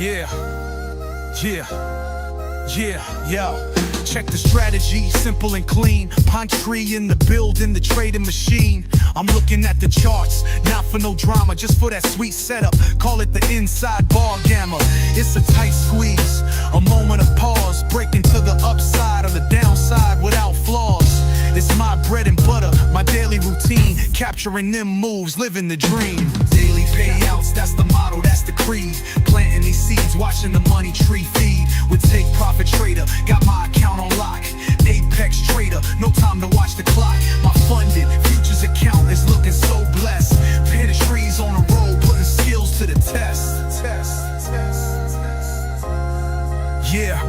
Yeah, yeah, yeah. Check the strategy, simple and clean. Pine tree in the building, the trading machine. I'm looking at the charts, not for no drama, just for that sweet setup. Call it the inside bar gamma. It's a tight squeeze, a moment of pause, breaking to the upside or the downside without flaws. It's my bread and butter, my daily routine, capturing them moves, living the dream. Daily payouts, that's the motto, that's the creed. Planting these seeds, watching the money tree feed. With Take Profit Trader, got my account on lock. Apex Trader, no time to watch the clock. My funded futures account is looking so blessed. Pinning trees on a roll, putting skills to the test. Yeah.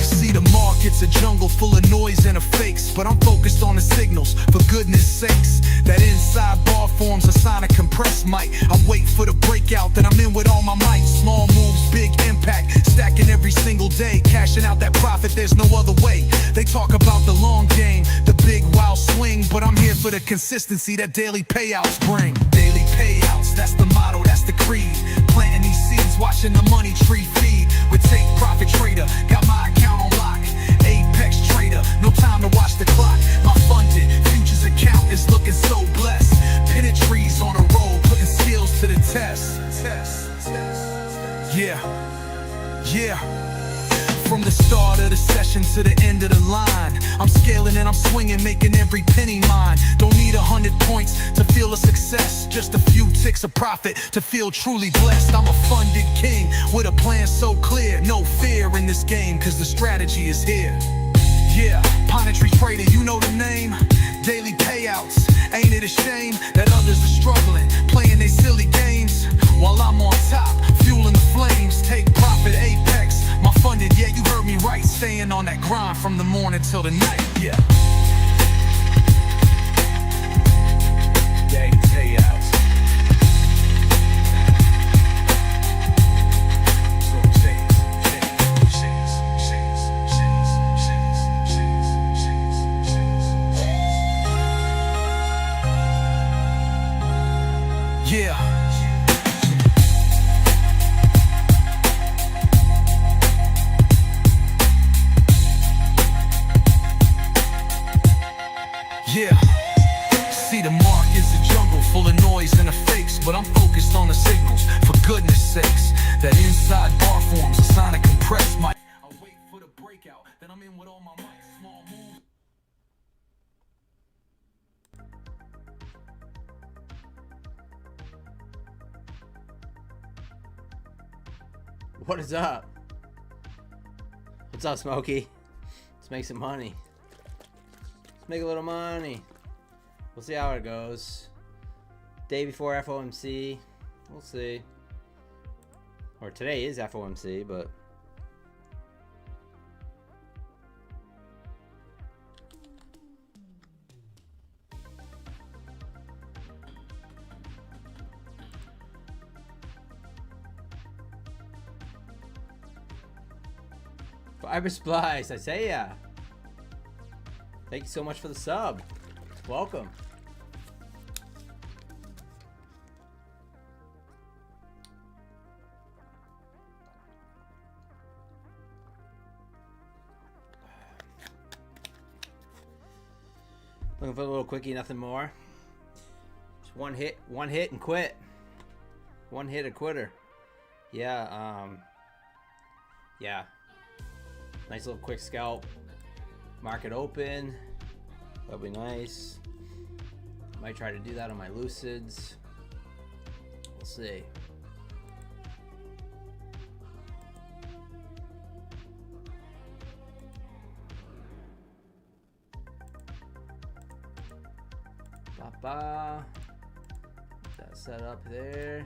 See, the market's a jungle full of noise and of fakes, but I'm focused on the signals, for goodness sakes. That inside bar forms a sign of compressed might. I wait for the breakout, then I'm in with all my might. Small moves, big impact, stacking every single day, cashing out that profit, there's no other way. They talk about the long game, the big wild swing, but I'm here for the consistency that daily payouts bring. Daily payouts, that's the motto, that's the creed. Planting these seeds, watching the money tree feed. With Take Profit Trader, got my account on lock. Apex Trader, no time to watch the clock. My funded futures account is looking so blessed. Pinning trees on a roll, putting skills to the test. Yeah, yeah. From the start of the session to the end of the line, I'm scaling and I'm swinging, making every penny mine. Don't need 100 points to feel a success, just a few ticks of profit to feel truly blessed. I'm a funded king with a plan so clear, no fear in this game, cause the strategy is here. Yeah, Monetary Trader, you know the name. Daily payouts, ain't it a shame that others are struggling, playing their silly games, while I'm on top, fueling the flames. Take Profit, Apex, my funded, yeah, you heard me right. Staying on that grind from the morning till the night, yeah. Daily payouts. Yeah. Yeah. See, the mark is a jungle full of noise and of fakes, but I'm focused on the signals, for goodness sakes. That inside bar forms a sign of compressed might. I wait for the breakout, then I'm in with all my might. Small moves. What is up? What's up, Smokey? Let's make some money. Let's make a little money. We'll see how it goes. Day before FOMC. We'll see. Or today is FOMC, but Fiber Splice, I say ya. Thank you so much for the sub. Welcome. Looking for a little quickie, nothing more. Just one hit and quit. One hit a quitter. Yeah, yeah. Nice little quick scalp. Market open. That'll be nice. Might try to do that on my Lucids. We'll see. Ba-ba. That set up there.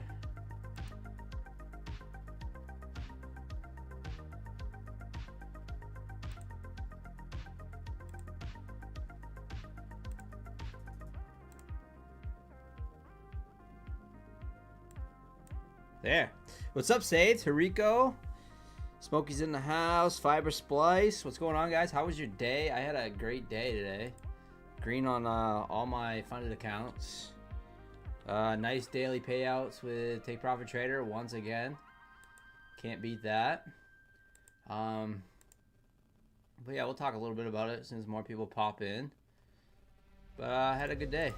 There. What's up, Sades? Hariko? Smokey's in the house. Fiber Splice. What's going on, guys? How was your day? I had a great day today. Green on all my funded accounts. Nice daily payouts with Take Profit Trader once again. Can't beat that. But yeah, we'll talk a little bit about it as soon as more people pop in. But I had a good day.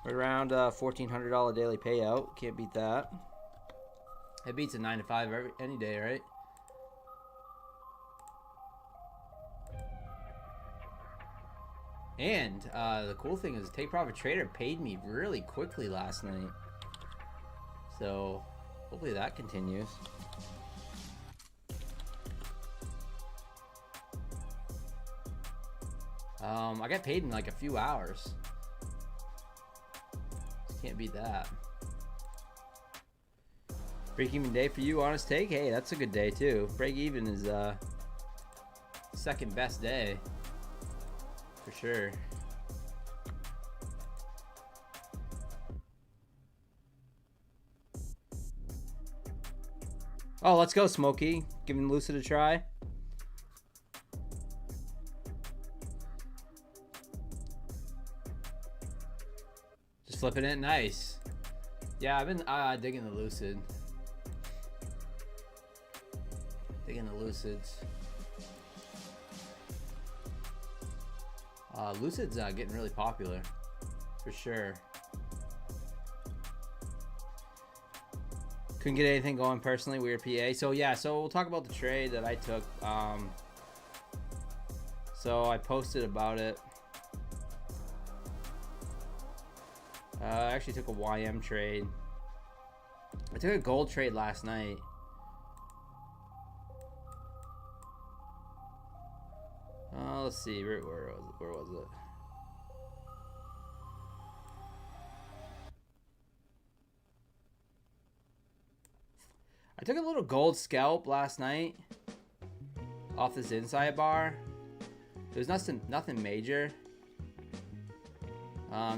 Right around $1,400 daily payout. Can't beat that. It beats a 9 to 5 any day, right? And the cool thing is, Take Profit Trader paid me really quickly last night. So hopefully that continues. I got paid in like a few hours. Can't beat that. Break even day for you, Honest Take. Hey, that's a good day too. Break even is second best day for sure. Oh, let's go, Smokey. Giving Lucid a try. Just flipping it. Nice. Yeah, I've been digging the Lucid. Digging the Lucids. Lucid's getting really popular. For sure. Couldn't get anything going personally. Weird PA. So yeah, so we'll talk about the trade that I took. So I posted about it. I actually took a YM trade. I took a gold trade last night. Let's see. Where was it? I took a little gold scalp last night off this inside bar. It was nothing major.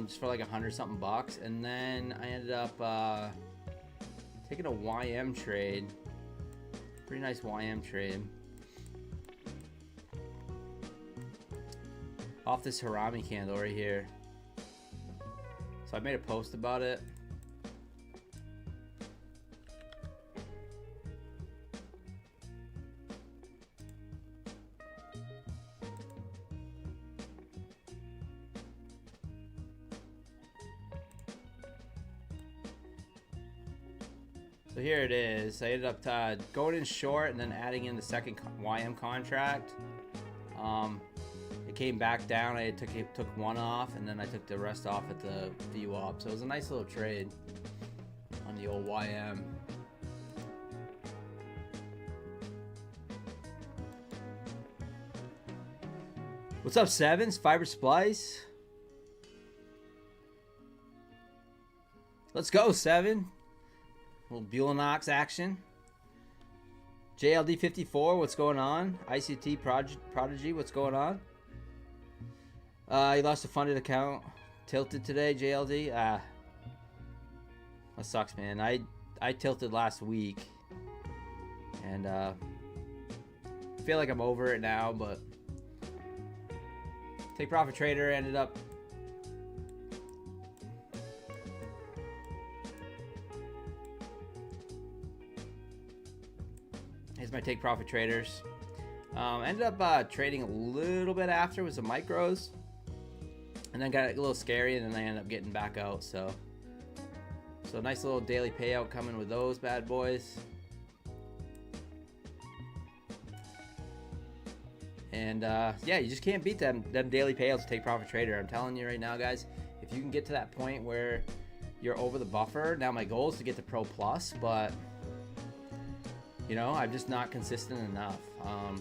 Just for like $100 bucks, and then I ended up taking a YM trade. Pretty nice YM trade off this Harami candle right here. So I made a post about it. So here it is. I ended up going in short and then adding in the second YM contract. It came back down. I took one off, and then I took the rest off at the VWAP. So it was a nice little trade on the old YM. What's up, Sevens? Fiber Splice. Let's go, Seven. A little Buellanox action. JLD 54, what's going on? ICT Prodigy, what's going on? You lost a funded account. Tilted today, JLD. That sucks, man. I tilted last week, and feel like I'm over it now. But Take Profit Trader ended up. Here's my Take Profit Traders. Ended up trading a little bit after with some micros, and then got a little scary, and then I ended up getting back out. So nice little daily payout coming with those bad boys. And yeah, you just can't beat them daily payouts to Take Profit Trader. I'm telling you right now, guys, if you can get to that point where you're over the buffer. Now my goal is to get to Pro Plus, but you know, I'm just not consistent enough.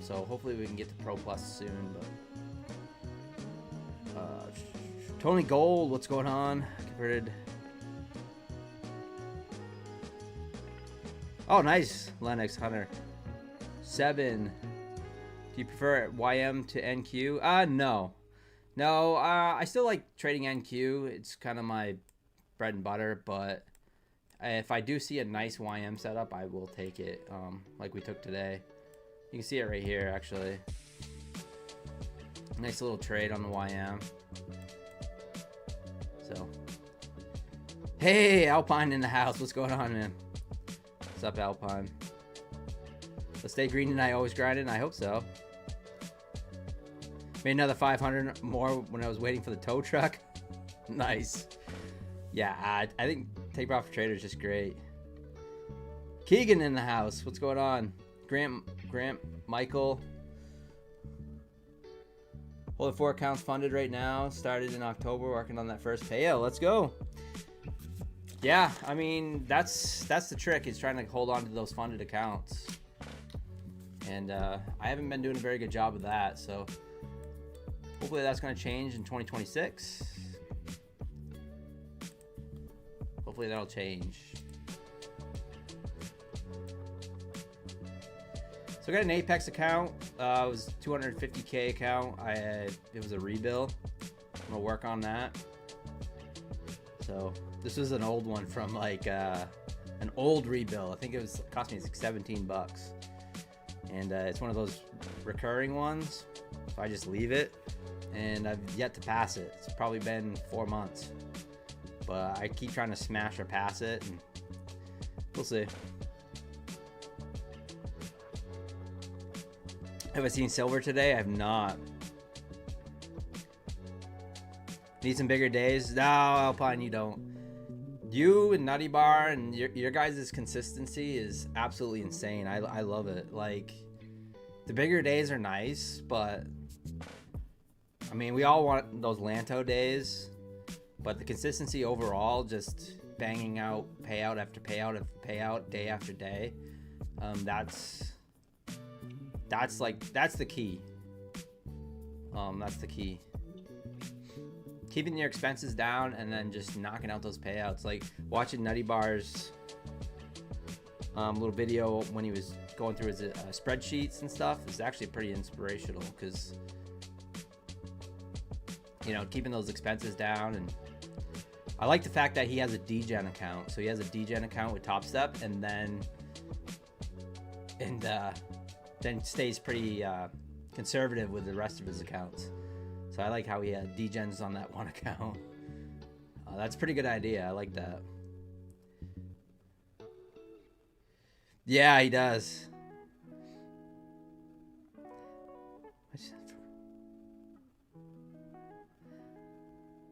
So hopefully we can get to Pro Plus soon. But Tony Gold, what's going on? Converted. Oh, nice, Lennox Hunter. 7. Do you prefer YM to NQ? No. I still like trading NQ. It's kind of my bread and butter, but if I do see a nice YM setup, I will take it, like we took today. You can see it right here, actually. Nice little trade on the YM. So, hey, Alpine in the house. What's going on, man? What's up, Alpine? Let's stay green tonight, always grinding. I hope so. Made another 500 more when I was waiting for the tow truck. Nice. Yeah, I think Take Profit Trader is just great. Keegan in the house. What's going on? Grant, Michael. Holding 4 accounts funded right now. Started in October, working on that first payout. Let's go. Yeah, I mean, that's the trick, is trying to hold on to those funded accounts. And I haven't been doing a very good job of that, so hopefully that's going to change in 2026. Hopefully that'll change. So I got an Apex account. It was a 250K account. It was a rebill. I'm gonna work on that. So this was an old one from like an old rebill. I think it cost me like 17 bucks. And it's one of those recurring ones. So I just leave it, and I've yet to pass it. It's probably been 4 months, but I keep trying to smash or pass it, and we'll see. Have I seen silver today? I have not. Need some bigger days? No, Alpine, you don't. You and Nutty Bar and your guys' consistency is absolutely insane. I love it. Like, the bigger days are nice, but I mean, we all want those Lanto days, but the consistency overall, just banging out payout after payout after payout, day after day, that's the key. That's the key. Keeping your expenses down and then just knocking out those payouts. Like watching Nutty Bar's little video when he was going through his spreadsheets and stuff is actually pretty inspirational, because you know, keeping those expenses down. And I like the fact that he has a DGen account. So he has a DGen account with Top Step, and then stays pretty conservative with the rest of his accounts. So I like how he had DGens on that one account. That's a pretty good idea. I like that. Yeah, he does.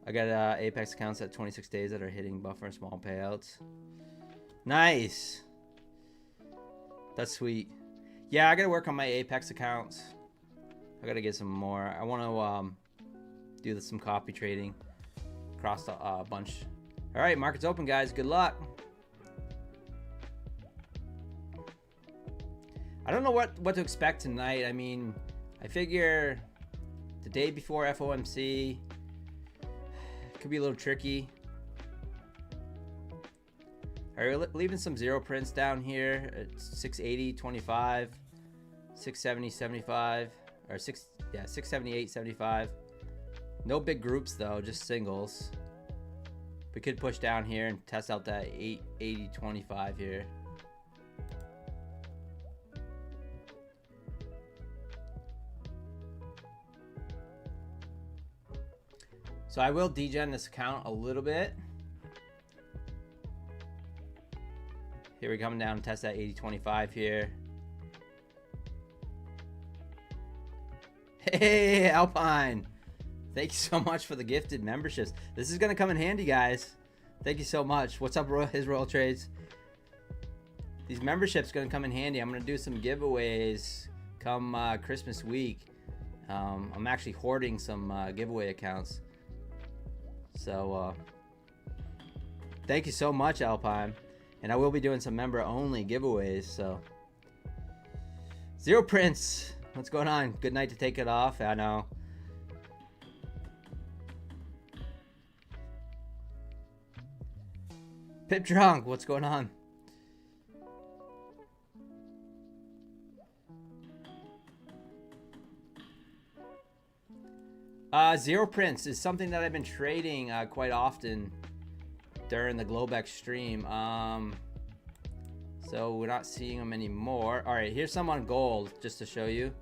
I got Apex accounts at 26 days that are hitting buffer and small payouts. Nice. That's sweet. Yeah, I gotta work on my Apex accounts. I gotta get some more. I want to do some copy trading across a bunch. All right, market's open, guys. Good luck. I don't know what to expect tonight. I mean, I figure the day before FOMC could be a little tricky. All right, we're leaving some zero prints down here at 680.25, 670.75, or 678.75. No big groups though, just singles. We could push down here and test out that 880.25 here. So I will degen this account a little bit. Here we're coming down and test that 80.25 here. Hey, Alpine. Thank you so much for the gifted memberships. This is going to come in handy, guys. Thank you so much. What's up, his Royal Trades? These memberships going to come in handy. I'm going to do some giveaways come Christmas week. I'm actually hoarding some giveaway accounts. So thank you so much, Alpine. And I will be doing some member only giveaways. So Zero Prince, what's going on? Good night to take it off. I know. Pip Drunk, what's going on? Zero Prince is something that I've been trading quite often during the Globex stream. So we're not seeing them anymore. All right, here's some on gold just to show you.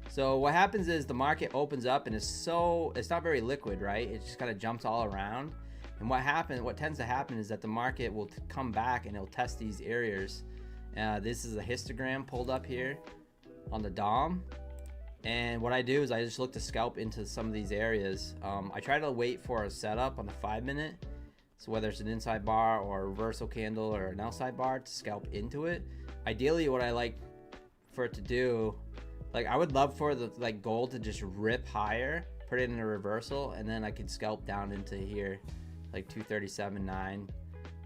So what happens is the market opens up and it's not very liquid, right? It just kind of jumps all around. And what tends to happen is that the market will come back and it'll test these areas, This is a histogram pulled up here on the DOM. And what I do is I just look to scalp into some of these areas. I try to wait for a setup on the 5-minute. So whether it's an inside bar or a reversal candle or an outside bar, to scalp into it. Ideally, what I like for it to do, like I would love for the gold to just rip higher, put it in a reversal, and then I could scalp down into here, like 237.9,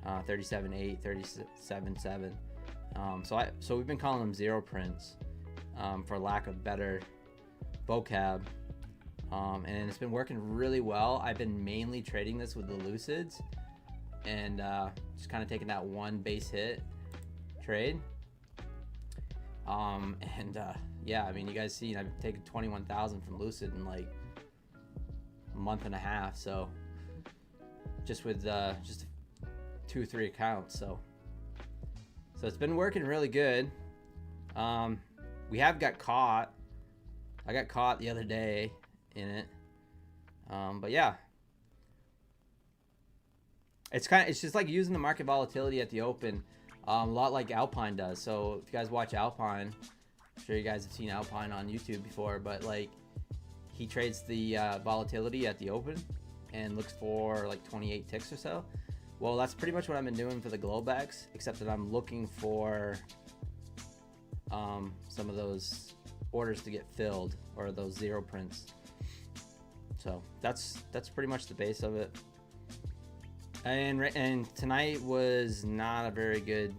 37.8, 37.7. So we've been calling them zero prints for lack of better vocab, and it's been working really well. I've been mainly trading this with the Lucids, and just kind of taking that one base hit trade. Yeah, I mean, you guys seen I've taken 21,000 from Lucid in like a month and a half, so just with just 2-3 accounts, so it's been working really good. We have got caught. I got caught the other day in it, but yeah, it's just like using the market volatility at the open, a lot like Alpine does. So if you guys watch Alpine, I'm sure you guys have seen Alpine on YouTube before, but like he trades the volatility at the open and looks for like 28 ticks or so. Well, that's pretty much what I've been doing for the Globex, except that I'm looking for some of those orders to get filled, or those zero prints. So that's pretty much the base of it. And tonight was not a very good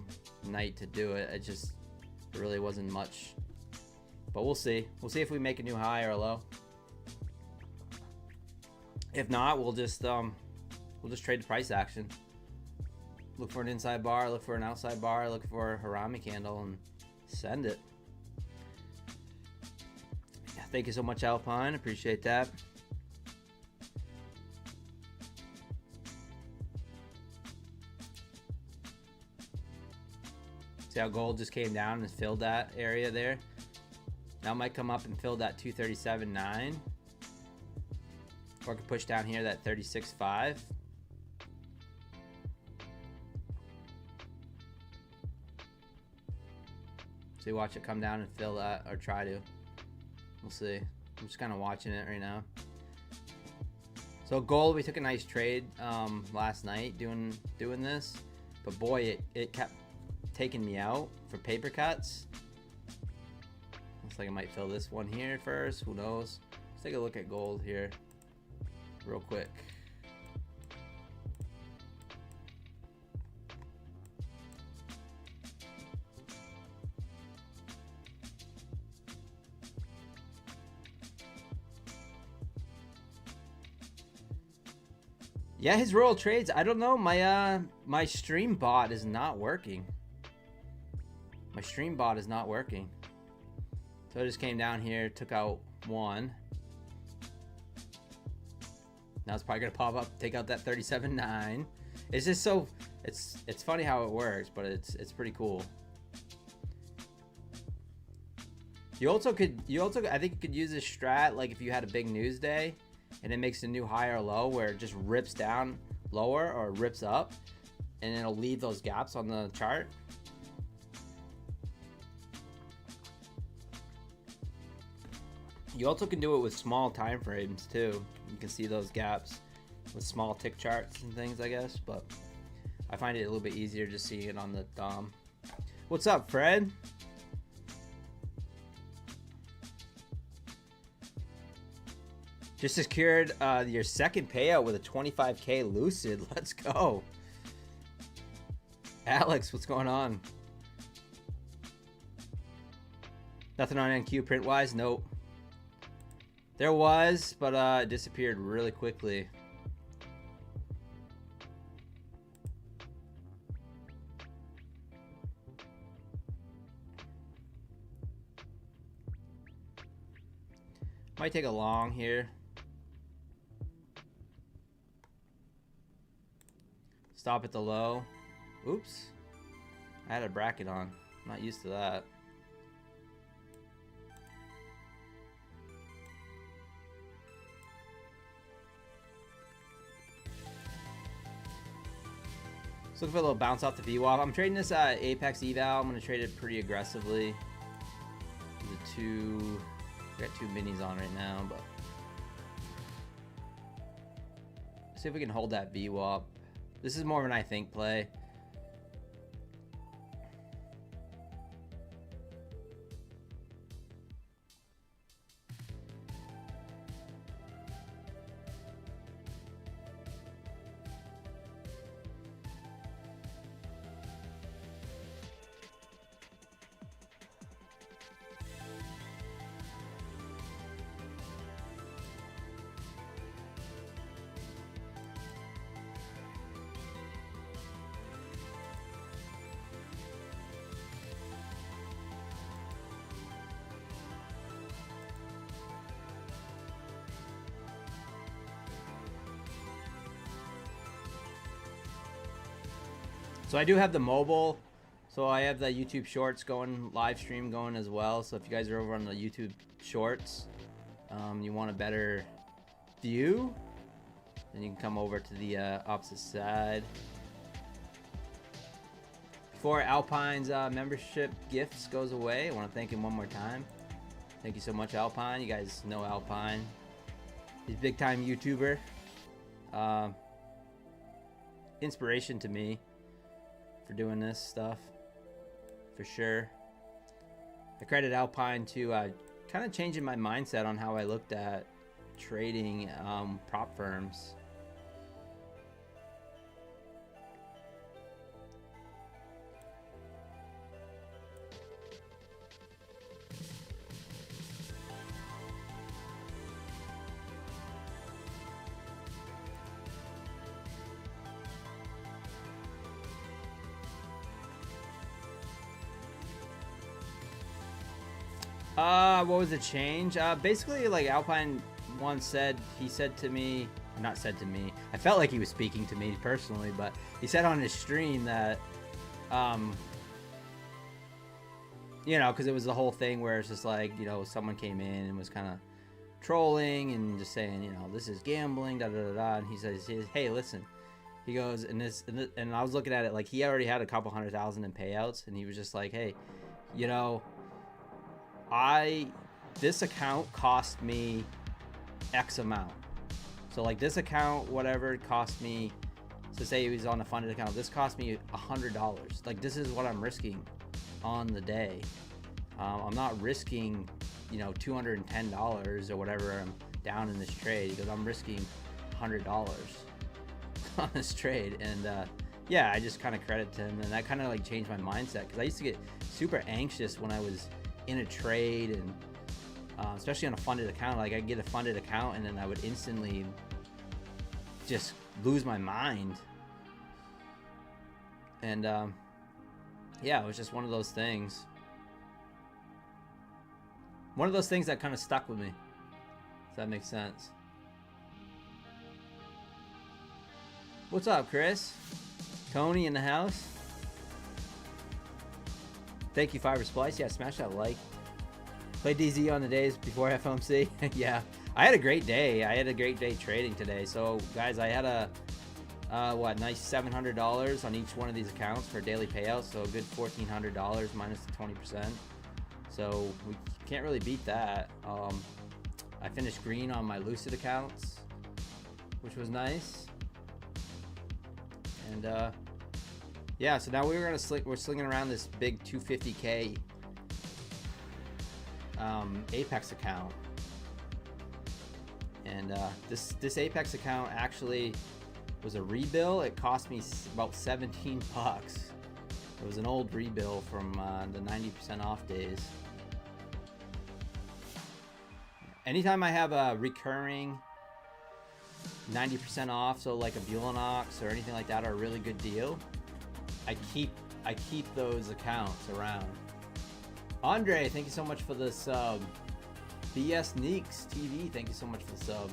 night to do it. It really wasn't much, but we'll see if we make a new high or a low. If not, we'll just trade the price action. Look for an inside bar, look for an outside bar, look for a Harami candle, and send it. Yeah, thank you so much, Alpine. Appreciate that. See how gold just came down and filled that area there? Now it might come up and fill that 237.9. Or I could push down here that 36.5. So you watch it come down and fill that, or try to. We'll see. I'm just kind of watching it right now. So gold, we took a nice trade last night doing this, but boy, it kept taking me out for paper cuts. Looks like I might fill this one here first. Who knows? Let's take a look at gold here real quick. Yeah, his roll trades. I don't know. My stream bot is not working. My stream bot is not working. So I just came down here, took out one. Now it's probably gonna pop up, take out that 37.9. It's just so it's funny how it works, but it's pretty cool. You also I think you could use this strat like if you had a big news day and it makes a new high or low where it just rips down lower or rips up, and it'll leave those gaps on the chart. You also can do it with small time frames too. You can see those gaps with small tick charts and things, I guess, but I find it a little bit easier just seeing it on the DOM. What's up, Fred? Just secured your second payout with a 25K Lucid. Let's go. Alex, what's going on? Nothing on NQ print-wise? Nope. There was, but it disappeared really quickly. Might take a long here. Stop at the low. Oops. I had a bracket on. I'm not used to that. Let's look for a little bounce off the VWAP. I'm trading this Apex eval. I'm gonna trade it pretty aggressively. We got 2 minis on right now, but see if we can hold that VWAP. This is more of an I think play. So I do have the mobile, so I have the YouTube Shorts going, live stream going as well. So if you guys are over on the YouTube Shorts, you want a better view, then you can come over to the opposite side. Before Alpine's membership gifts goes away, I want to thank him one more time. Thank you so much, Alpine. You guys know Alpine. He's a big time YouTuber. Inspiration to me for doing this stuff, for sure. I credit Alpine to kind of changing my mindset on how I looked at trading prop firms. What was the change? Basically, like Alpine once said, he said to me, not said to me, I felt like he was speaking to me personally, but he said on his stream that, you know, because it was the whole thing where it's just like, you know, someone came in and was kind of trolling and just saying, you know, this is gambling, da da da da. And he says, hey, listen. He goes, and I was looking at it like he already had a couple $100,000 in payouts, and he was just like, hey, you know, this account cost me X amount. So like this account, whatever it cost me, so say he was on a funded account, this cost me $100. Like this is what I'm risking on the day. I'm not risking, you know, $210 or whatever I'm down in this trade, because I'm risking $100 on this trade. And yeah, I just kind of credit to him, and that kind of like changed my mindset, because I used to get super anxious when I was in a trade, and especially on a funded account. Like I'd get a funded account and then I would instantly just lose my mind. And yeah, it was just one of those things. One of those things that kind of stuck with me, if that makes sense. What's up, Chris? Tony in the house. Thank you, Fiber Splice. Yeah, smash that like. Play DZ on the days before FOMC. Yeah, I had a great day. I had a great day trading today. So, guys, I had a nice $700 on each one of these accounts for daily payouts. So a good $1,400 minus the 20%. So we can't really beat that. I finished green on my Lucid accounts, which was nice. And yeah, so now we're slinging around this big 250K Apex account, and this Apex account actually was a rebill. It cost me about 17 bucks. It was an old rebill from the 90% off days. Anytime I have a recurring 90% off, so like a Bulenox or anything like that, are a really good deal, I keep those accounts around. Andre, thank you so much for the sub. BS Neeks TV, thank you so much for the sub.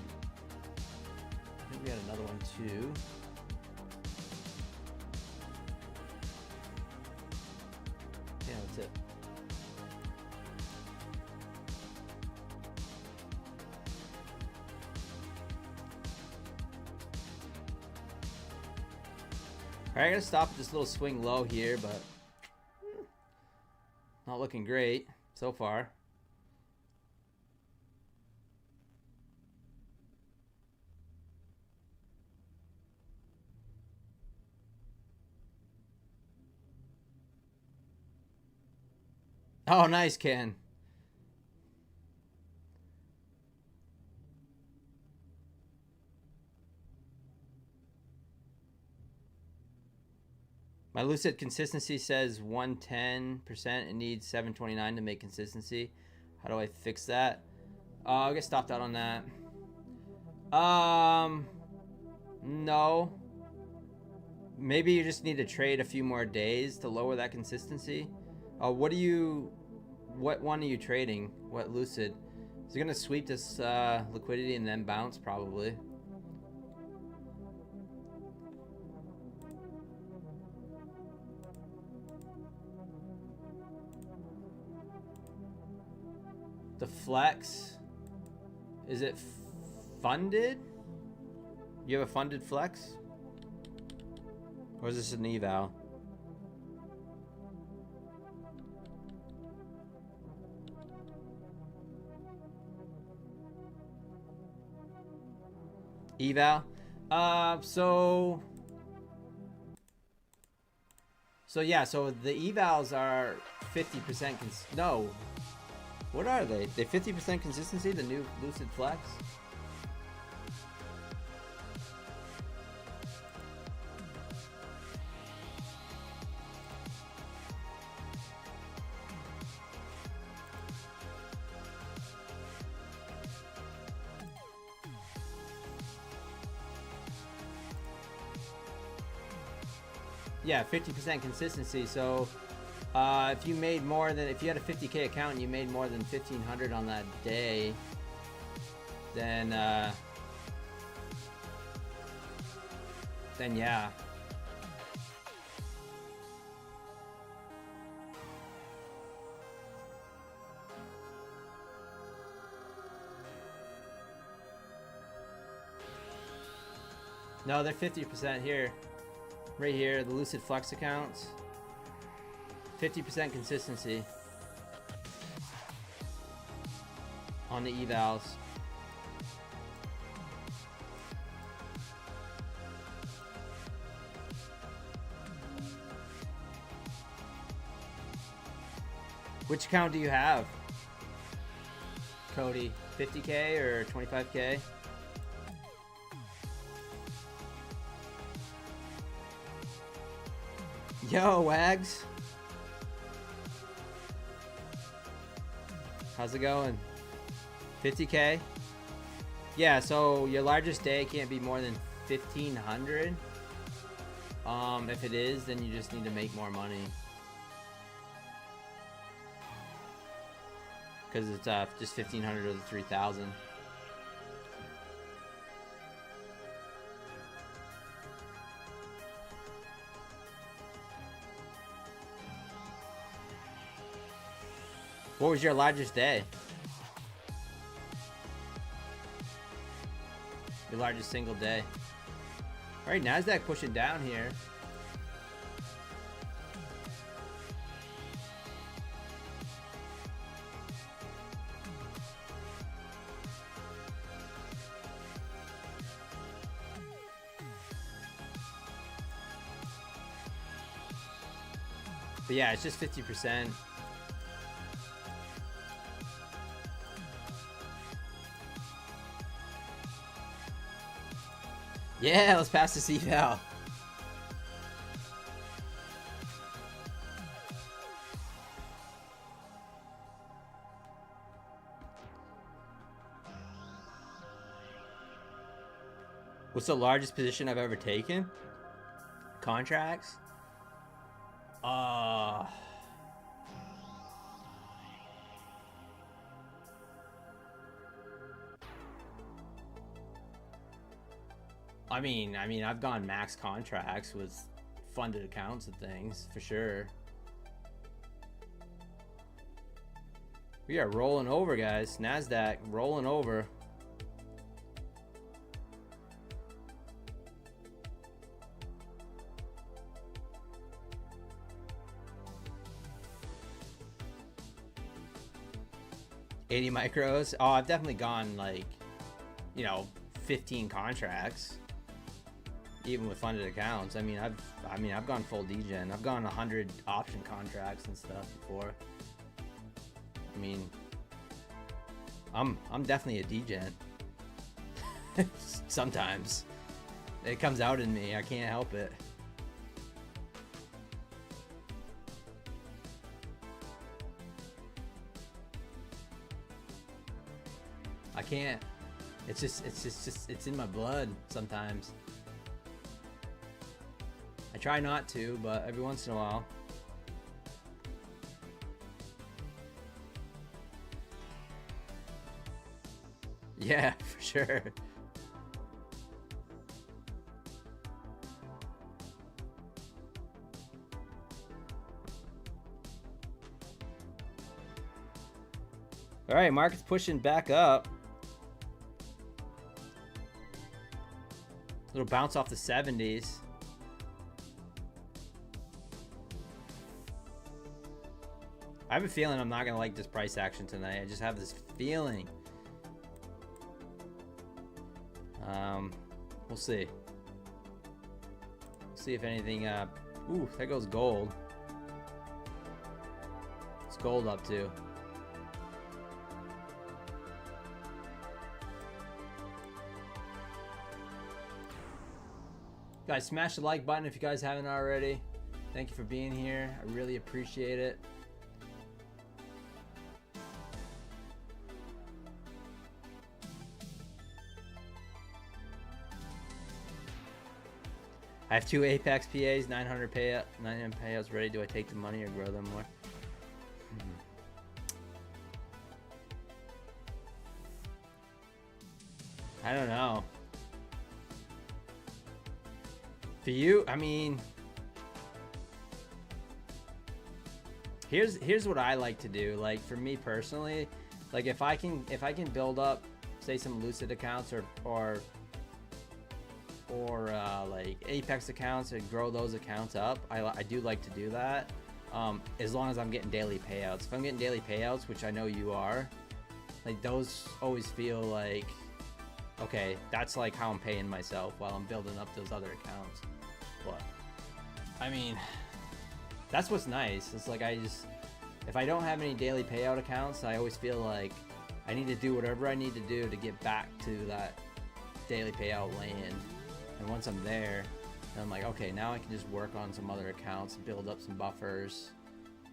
I think we had another one too. Yeah, that's it. Alright, I gotta stop at this little swing low here, but not looking great so far. Oh, nice, Ken. My Lucid consistency says 110%. It needs 729 to make consistency. How do I fix that? I get stopped out on that. No. Maybe you just need to trade a few more days to lower that consistency. What one are you trading? What Lucid? Is it gonna sweep this liquidity and then bounce? Probably. The flex, is it funded? You have a funded flex? Or is this an eval? Eval? So yeah, so the evals are 50% no. What are they? They 50% consistency, the new Lucid Flex? Yeah, 50% consistency. So if you made more than, if you had a 50K account and you made more than 1,500 on that day, then yeah. No, they're 50% here. Right here, the Lucid Flex accounts. 50% consistency on the evals. Which account do you have, Cody? 50K or 25K? Yo, Wags. How's it going? 50K? Yeah, so your largest day can't be more than 1,500. If it is, then you just need to make more money. Because it's just 1,500 or the 3,000. What was your largest day? Your largest single day. All right, Nasdaq pushing down here. But yeah, it's just 50%. Yeah, let's pass this eval. What's the largest position I've ever taken? Contracts? I mean, I've gone max contracts with funded accounts and things, for sure. We are rolling over, guys. Nasdaq rolling over. 80 micros. Oh, I've definitely gone like, you know, 15 contracts, even with funded accounts. I mean, I've gone full degen. I've gone 100 option contracts and stuff before. I mean, I'm definitely a degen. Sometimes it comes out in me. I can't help it. I can't. It's just it's in my blood sometimes. I try not to, but every once in a while. Yeah, for sure. All right, market's pushing back up. Little bounce off the 70s. I have a feeling I'm not gonna like this price action tonight. I just have this feeling. We'll see. We'll see if anything. Ooh, there goes gold. What's gold up to? Guys, smash the like button if you guys haven't already. Thank you for being here. I really appreciate it. I have 2 Apex PAs, 900 payouts ready. Do I take the money or grow them more? I don't know. For you, I mean, here's what I like to do. Like for me personally, like if I can build up, say, some Lucid accounts or like Apex accounts and grow those accounts up, I do like to do that. As long as I'm getting daily payouts. If I'm getting daily payouts, which I know you are, like those always feel like, okay, that's like how I'm paying myself while I'm building up those other accounts. But I mean, that's what's nice. It's like if I don't have any daily payout accounts, I always feel like I need to do whatever I need to do to get back to that daily payout land. And once I'm there, then I'm like, okay, now I can just work on some other accounts, build up some buffers,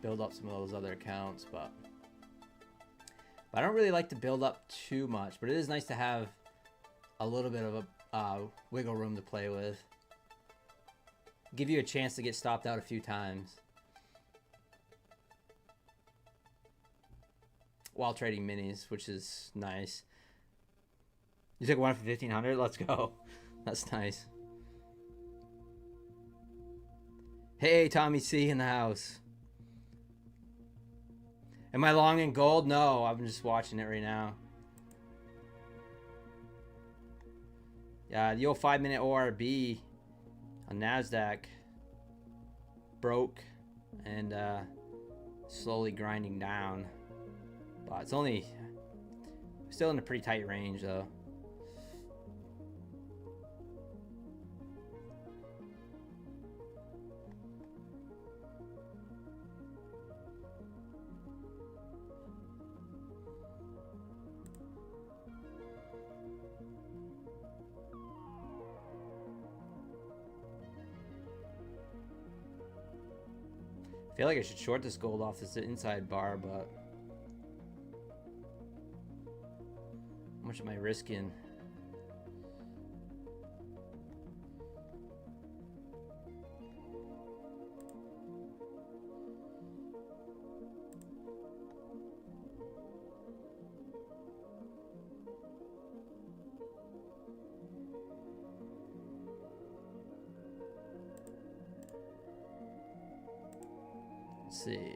build up some of those other accounts. But I don't really like to build up too much. But it is nice to have a little bit of a wiggle room to play with. Give you a chance to get stopped out a few times while trading minis, which is nice. You took one for 1,500. Let's go. That's nice. Hey, Tommy C in the house. Am I long in gold? No, I'm just watching it right now. Yeah, the old 5-minute ORB on Nasdaq broke and slowly grinding down, but it's only still in a pretty tight range though. I feel like I should short this gold off this inside bar, but how much am I risking? Let's see.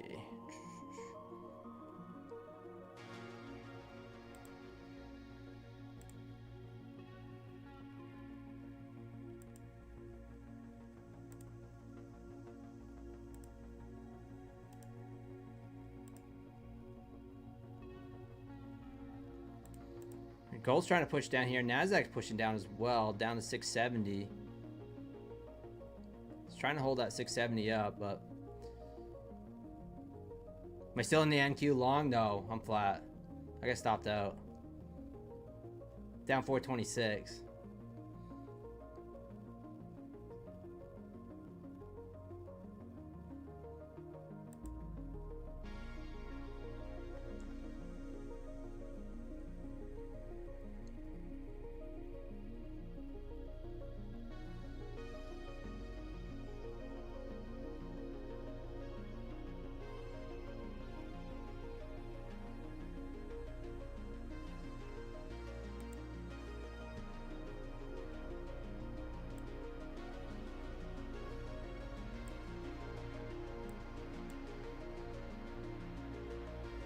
Gold's trying to push down here. Nasdaq's pushing down as well, down to 670. It's trying to hold that 670 up, but am I still in the NQ long? No, I'm flat. I got stopped out. Down 426.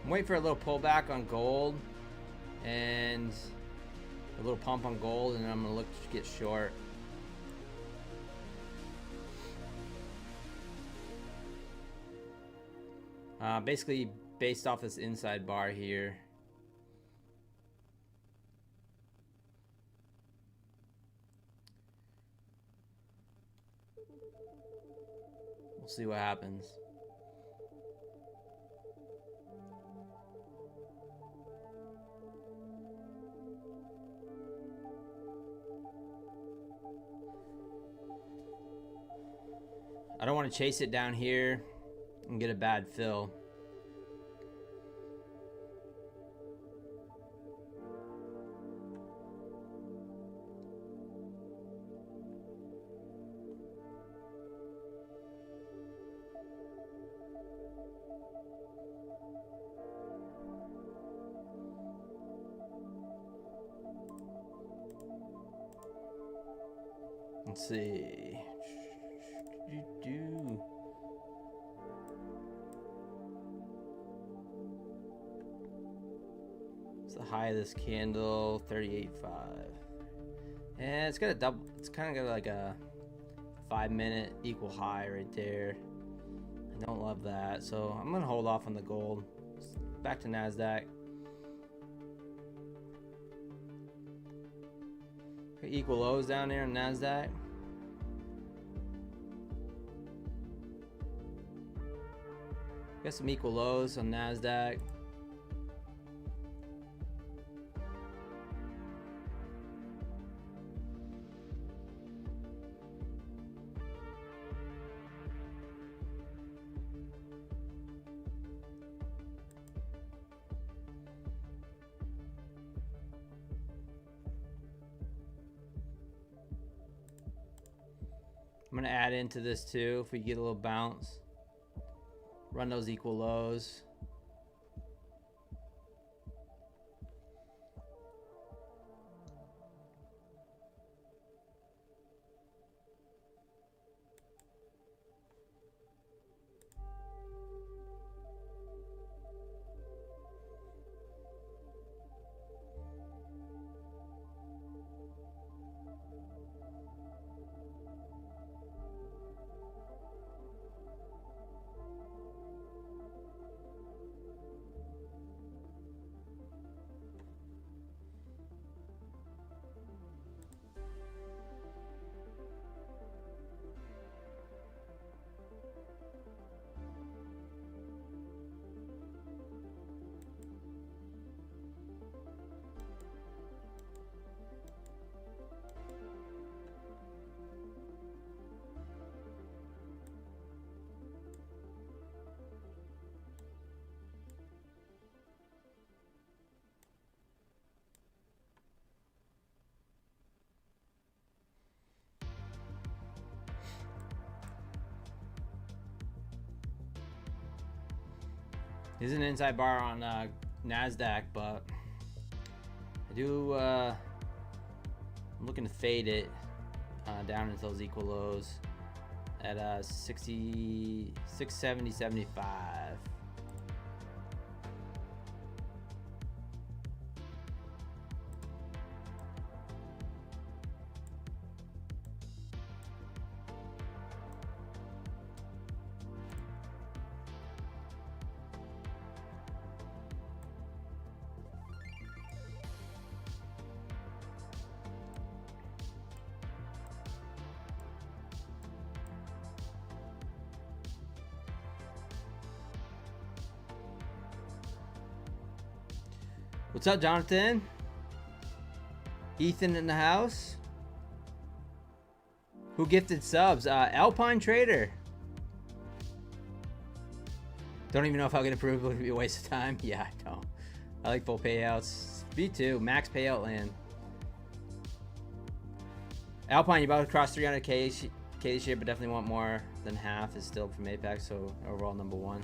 I'm waiting for a little pullback on gold and a little pump on gold, and I'm gonna look to get short. Basically based off this inside bar here. We'll see what happens. I don't want to chase it down here and get a bad fill. Let's see. What's the high of this candle? 38.5. And it's got a double. It's kind of got like a 5-minute equal high right there. I don't love that, so I'm gonna hold off on the gold. Back to Nasdaq. Equal lows down there on Nasdaq. Got some equal lows on Nasdaq. I'm gonna add into this too if we get a little bounce. Run those equal lows. There's an inside bar on Nasdaq, but I do. I'm looking to fade it down into those equal lows at 670.75. What's up, Jonathan? Ethan in the house. Who gifted subs? Alpine Trader. Don't even know if I'll get approved. It would be a waste of time. Yeah, I don't. I like full payouts. V2, max payout land. Alpine, you about to cross 300k this year, but definitely want more than half. Is still from Apex, so overall number one.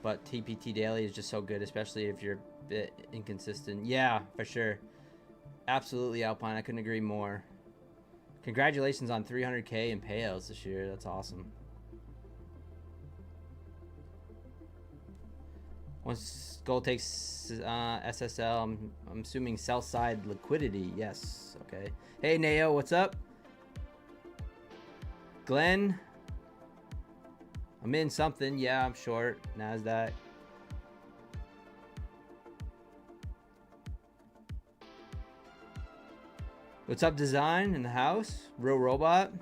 But TPT daily is just so good, especially if you're a bit inconsistent. Yeah, for sure. Absolutely, Alpine. I couldn't agree more. Congratulations on 300k in payouts this year. That's awesome. Once gold takes SSL, I'm assuming sell side liquidity. Yes. Okay. Hey, Nao, what's up? Glenn. I'm in something. Yeah, I'm short. Nasdaq. What's up, Design in the house? Real Robot.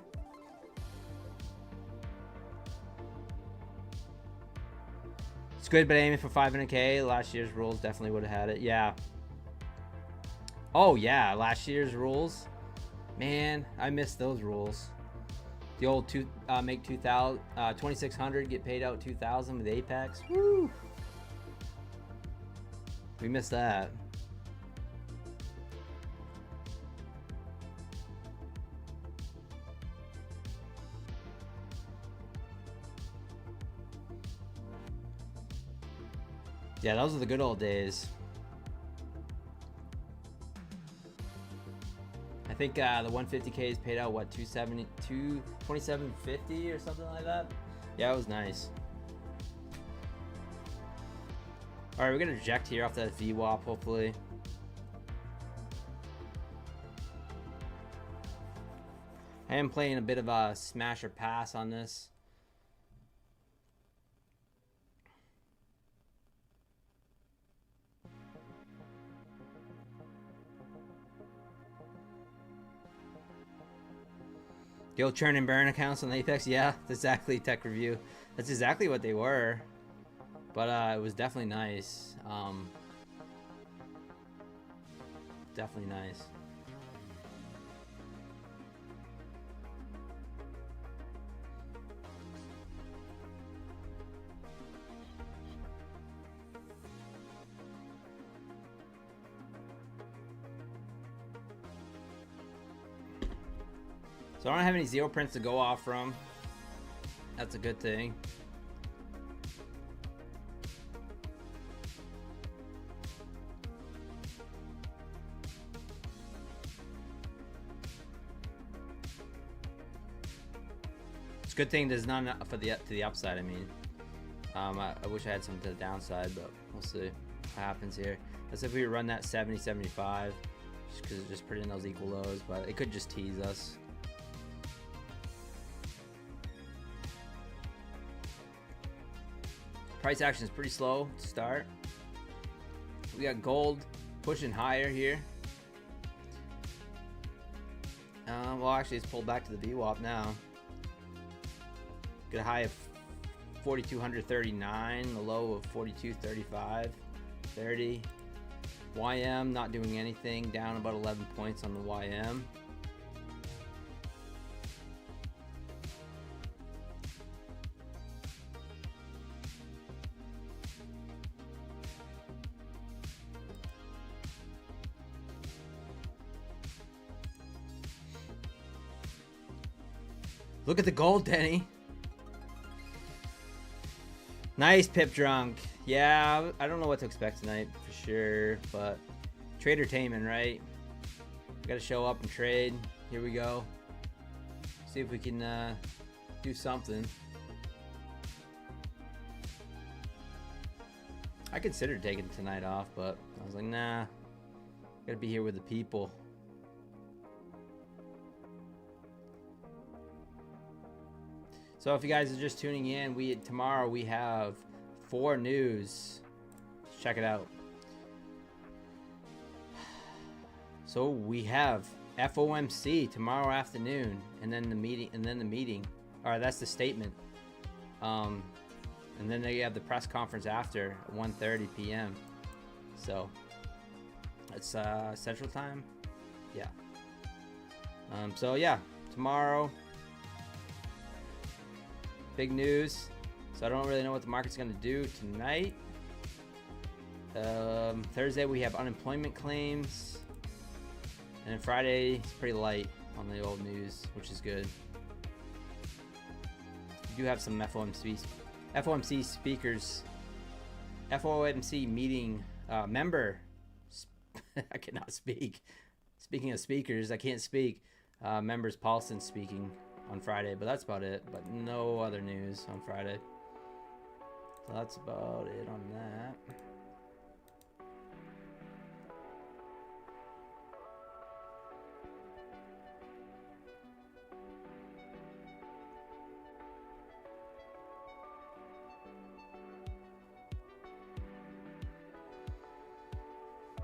It's good, but aiming for 500k. Last year's rules definitely would have had it. Yeah. Oh yeah, last year's rules. Man, I missed those rules. The old make 2,000, 2,600, get paid out 2,000 with Apex. Woo! We missed that. Yeah, those are the good old days. I think the 150k is paid out, what, 2750 or something like that? Yeah, it was nice. All right, we're gonna eject here off that VWAP, hopefully. I am playing a bit of a smash or pass on this. The old churn and burn accounts on Apex, yeah, that's exactly tech review. That's exactly what they were. But it was definitely nice. Definitely nice. So I don't have any zero prints to go off from. That's a good thing. It's a good thing there's none for to the upside. I mean, I wish I had some to the downside, but we'll see what happens here. As if we run that 70-75, just because it's just putting those equal lows, but it could just tease us. Price action is pretty slow to start. We got gold pushing higher here. Well, actually, it's pulled back to the VWAP now. Get a high of 4,239, a low of 4,235, 30. YM not doing anything, down about 11 points on the YM. Look at the gold, Denny. Nice pip drunk. Yeah, I don't know what to expect tonight for sure, but tradertainment, right? We gotta show up and trade. Here we go. See if we can do something. I considered taking tonight off, but I was like, nah. Gotta be here with the people. So if you guys are just tuning in, tomorrow we have 4 news. Check it out. So we have FOMC tomorrow afternoon, and then the meeting. All right, that's the statement. And then they have the press conference after 1:30 p.m. So It's Central Time. Yeah. So yeah, tomorrow, big news. So I don't really know what the market's gonna do tonight. Thursday we have unemployment claims, and then Friday it's pretty light on the old news, which is good. We do have some FOMC speakers, FOMC meeting member. I cannot speak. Speaking of speakers, I can't speak. Members Paulson speaking on Friday, but that's about it. But no other news on Friday. So that's about it on that.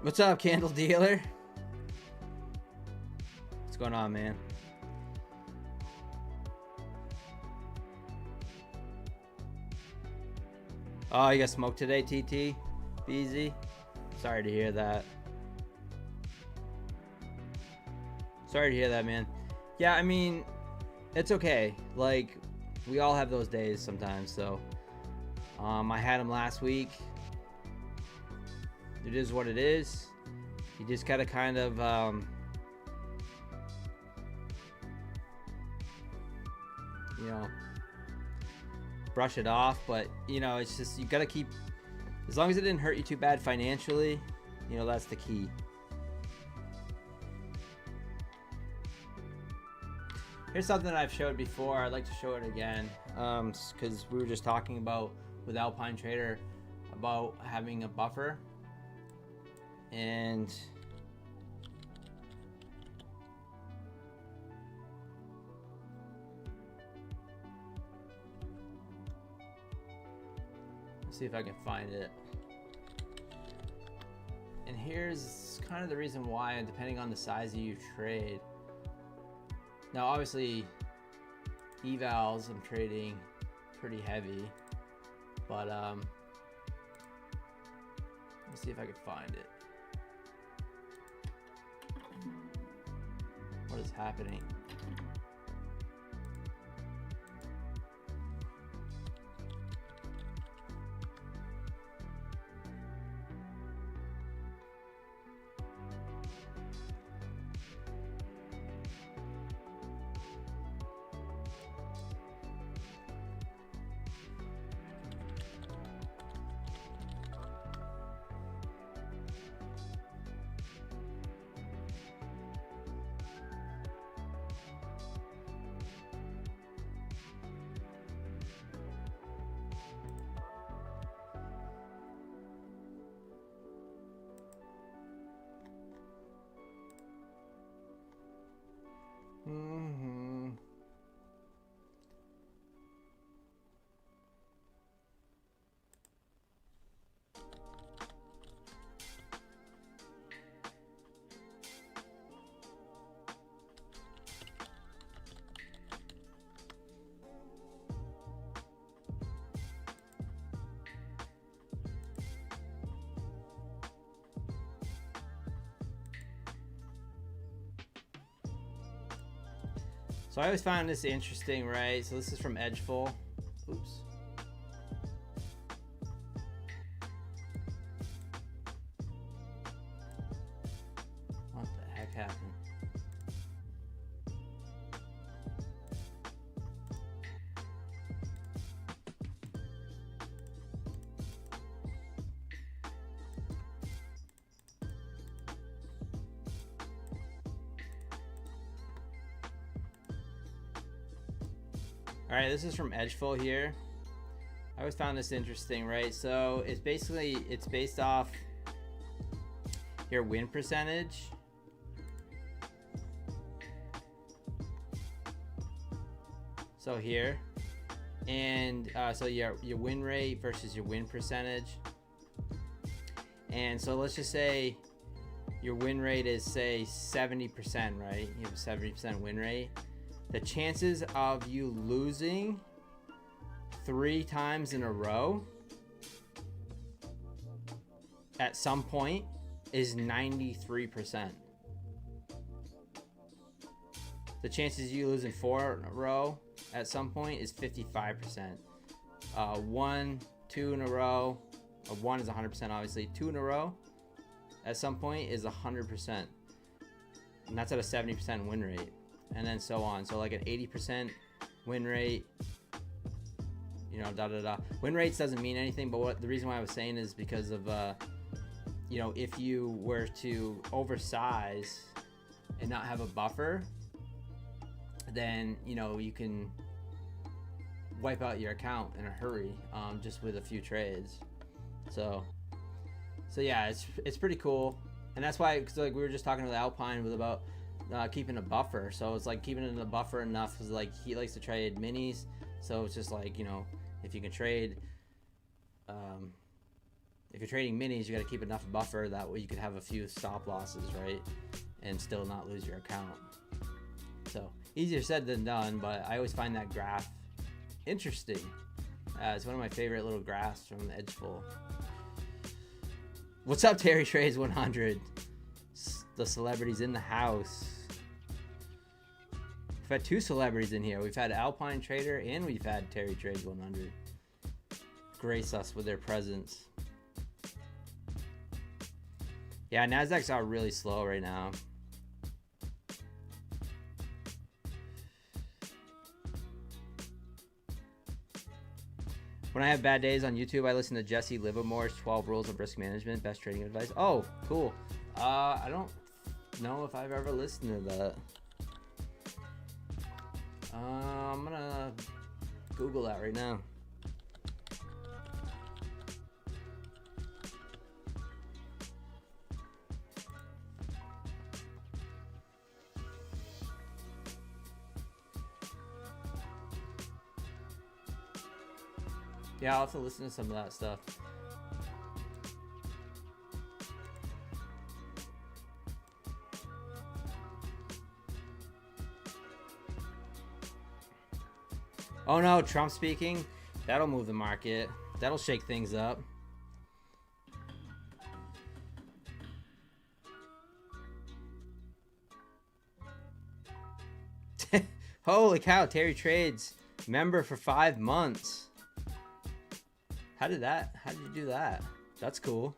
What's up, Candle Dealer? What's going on, man? Oh, you got smoked today, TT? BZ? Sorry to hear that. Sorry to hear that, man. Yeah, I mean, it's okay. Like, we all have those days sometimes, so. I had them last week. It is what it is. You just gotta kind of you know, brush it off. But you know, it's just, you gotta keep, as long as it didn't hurt you too bad financially, you know, that's the key. Here's something I've showed before. I'd like to show it again, because we were just talking about with Alpine Trader about having a buffer. And let's see if I can find it. And here's kind of the reason why, depending on the size of your trade. Now, obviously, evals I'm trading pretty heavy, but let's see if I can find it. What is happening? So I always find this interesting, right? So this is from Edgeful. Oops. What the heck happened? Alright, this is from Edgeful here. I always found this interesting, right? So it's basically, it's based off your win percentage. So here, and so your win rate versus your win percentage. And so let's just say your win rate is, say, 70%, right? You have a 70% win rate. The chances of you losing 3 times in a row at some point is 93%. The chances you lose in 4 in a row at some point is 55%. 1, 2 in a row, 1 is 100% obviously. 2 in a row at some point is 100%. And that's at a 70% win rate. And then so on. So like an 80% win rate, you know, da da da. Win rates doesn't mean anything, but what the reason why I was saying is because of, you know, if you were to oversize and not have a buffer, then, you know, you can wipe out your account in a hurry, just with a few trades. So yeah, it's pretty cool. And that's why, cause like we were just talking to the Alpine with about keeping a buffer. So it's like keeping it in a buffer enough, because like he likes to trade minis. So it's just like, you know, if you can trade, if you're trading minis, you got to keep enough buffer, that way you could have a few stop losses, right, and still not lose your account. So easier said than done, but I always find that graph interesting. It's one of my favorite little graphs from Edgeful. What's up, Terry Trades 100? The celebrities in the house. We've had 2 celebrities in here. We've had Alpine Trader and we've had Terry Trades 100 grace us with their presence. Yeah, Nasdaq's out really slow right now. When I have bad days on YouTube, I listen to Jesse Livermore's 12 Rules of Risk Management, Best Trading Advice. Oh, cool. I don't know if I've ever listened to that. I'm gonna Google that right now. Yeah, I'll have to listen to some of that stuff. Oh no, Trump speaking. That'll move the market. That'll shake things up. Holy cow, Terry Trades member for 5 months. How did you do that? That's cool.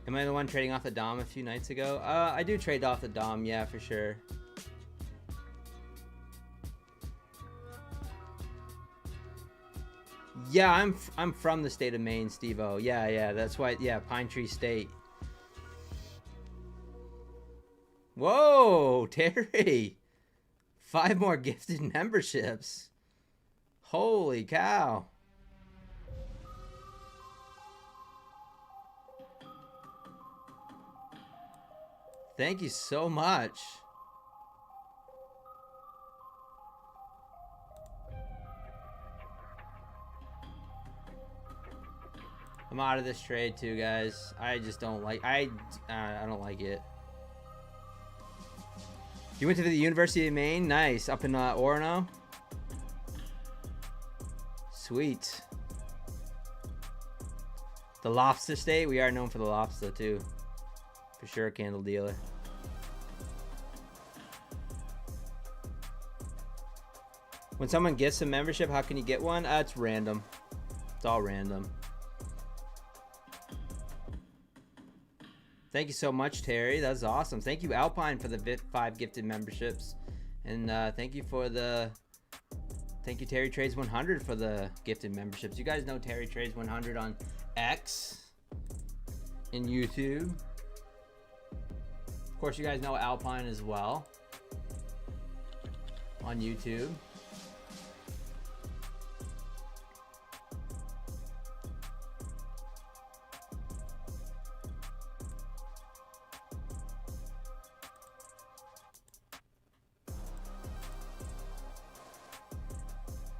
Am I the one trading off the DOM a few nights ago? I do trade off the DOM, yeah, for sure. Yeah, I'm from the state of Maine, Steve-O. Yeah, that's why, yeah, Pine Tree State. Whoa, Terry. 5 more gifted memberships. Holy cow. Thank you so much. I'm out of this trade too, guys. I just don't like, I don't like it. You went to the University of Maine? Nice. Up in Orono? Sweet. The lobster state? We are known for the lobster too. For sure, candle dealer. When someone gets a membership, how can you get one? It's random. It's all random. Thank you so much, Terry. That's awesome. Thank you, Alpine, for the 5 gifted memberships. And thank you, Terry Trades 100 for the gifted memberships. You guys know Terry Trades 100 on X and YouTube. Of course, you guys know Alpine as well on YouTube.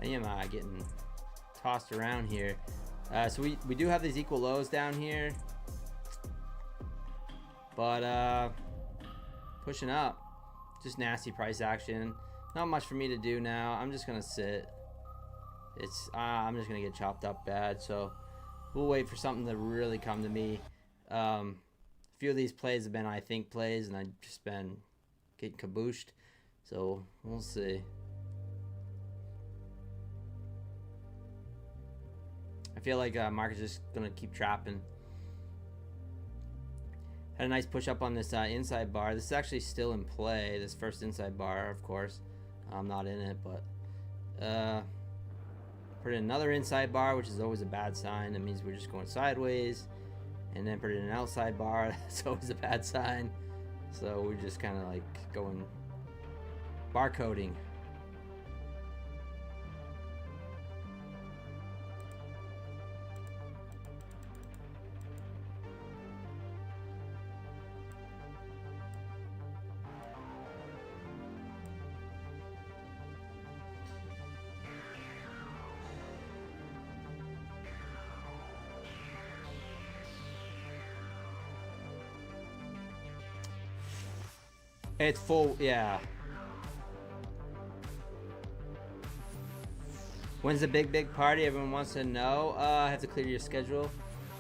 I am getting tossed around here. So we do have these equal lows down here, but pushing up, just nasty price action. Not much for me to do now. I'm just gonna sit. I'm just gonna get chopped up bad. So we'll wait for something to really come to me. A few of these plays have been I think plays, and I've just been getting kabooshed. So we'll see. I feel like market's just gonna keep trapping. Had a nice push up on this inside bar. This is actually still in play. This first inside bar, of course. I'm not in it, but put in another inside bar, which is always a bad sign. That means we're just going sideways. And then put in an outside bar. That's always a bad sign. So we're just kind of like going barcoding. It's full, yeah. When's the big party? Everyone wants to know. I have to clear your schedule.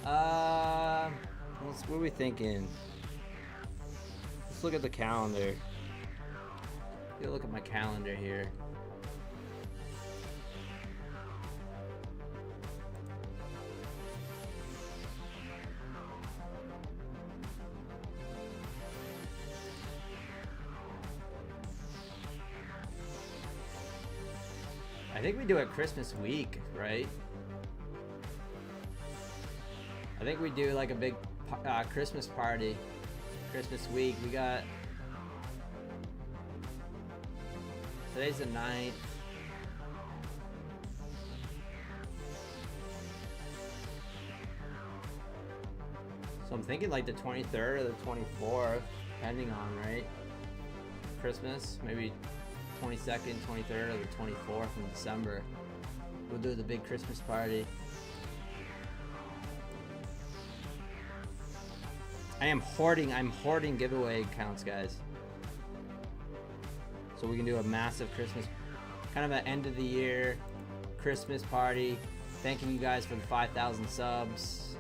What are we thinking? Let's look at the calendar. Look at my calendar here. I think we do it Christmas week, right? I think we do like a big Christmas party, Christmas week. We got, today's the 9th. So I'm thinking like the 23rd or the 24th, depending on, right? Christmas, maybe 22nd, 23rd, or the 24th in December. We'll do the big Christmas party. I'm hoarding giveaway accounts, guys. So we can do a massive Christmas, kind of an end of the year Christmas party. Thanking you guys for the 5,000 subs.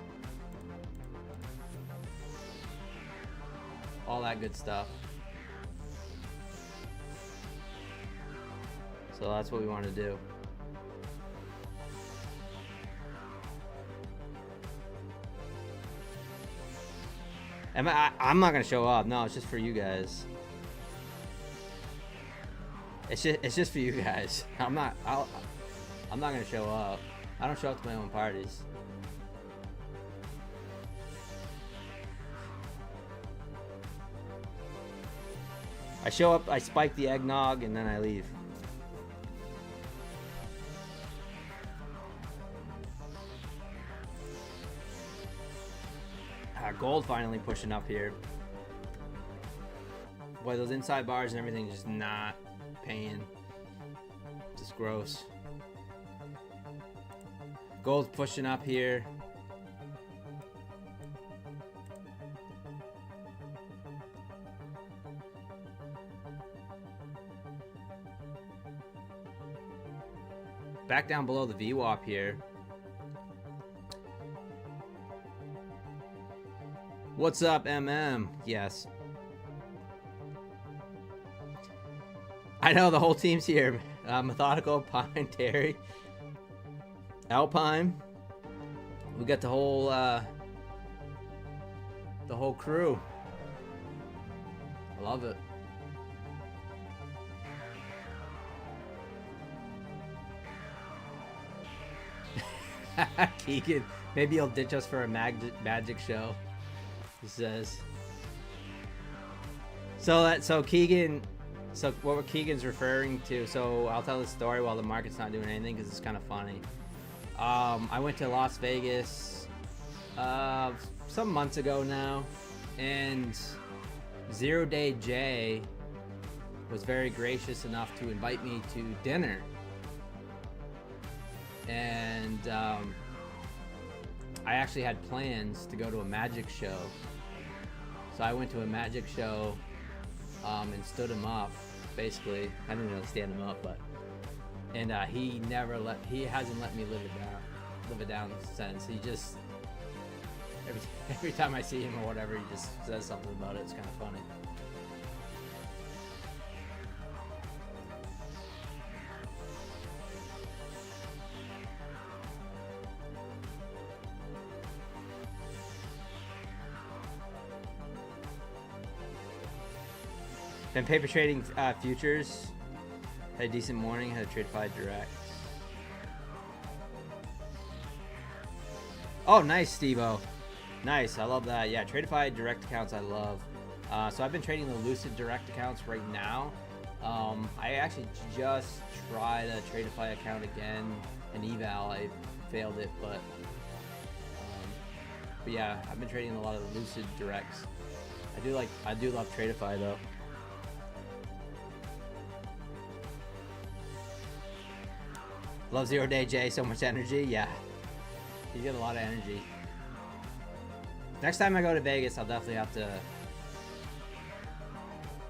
All that good stuff. So that's what we want to do. I'm not gonna show up. No, it's just for you guys. It's just for you guys. I'm not gonna show up. I don't show up to my own parties. I show up, I spike the eggnog, and then I leave. Gold finally pushing up here. Boy, those inside bars and everything just not paying. Just gross. Gold's pushing up here. Back down below the VWAP here. What's up, MM? Yes. I know the whole team's here. Methodical, Pine, Terry, Alpine. We got the whole crew. I love it. Keegan, maybe he'll ditch us for a magic show. He says. So Keegan, so what Keegan's referring to, so I'll tell the story while the market's not doing anything because it's kind of funny. I went to Las Vegas some months ago now, and 0 Day J was very gracious enough to invite me to dinner. And I actually had plans to go to a magic show. So I went to a magic show and stood him up. basically. I didn't really stand him up, but and he hasn't let me live it down since. He just every time I see him or whatever, he just says something about it. It's kind of funny. Been paper trading futures. Had a decent morning. Had a TradeFi direct. Oh, nice, Steve-O. Nice. I love that. Yeah, TradeFi direct accounts I love. So I've been trading the Lucid direct accounts right now. I actually just tried a TradeFi account again, an eval. I failed it, but yeah, I've been trading a lot of the Lucid directs. I do love TradeFi though. Love 0 Day J, so much energy. Yeah, you get a lot of energy. Next time I go to Vegas, I'll definitely have to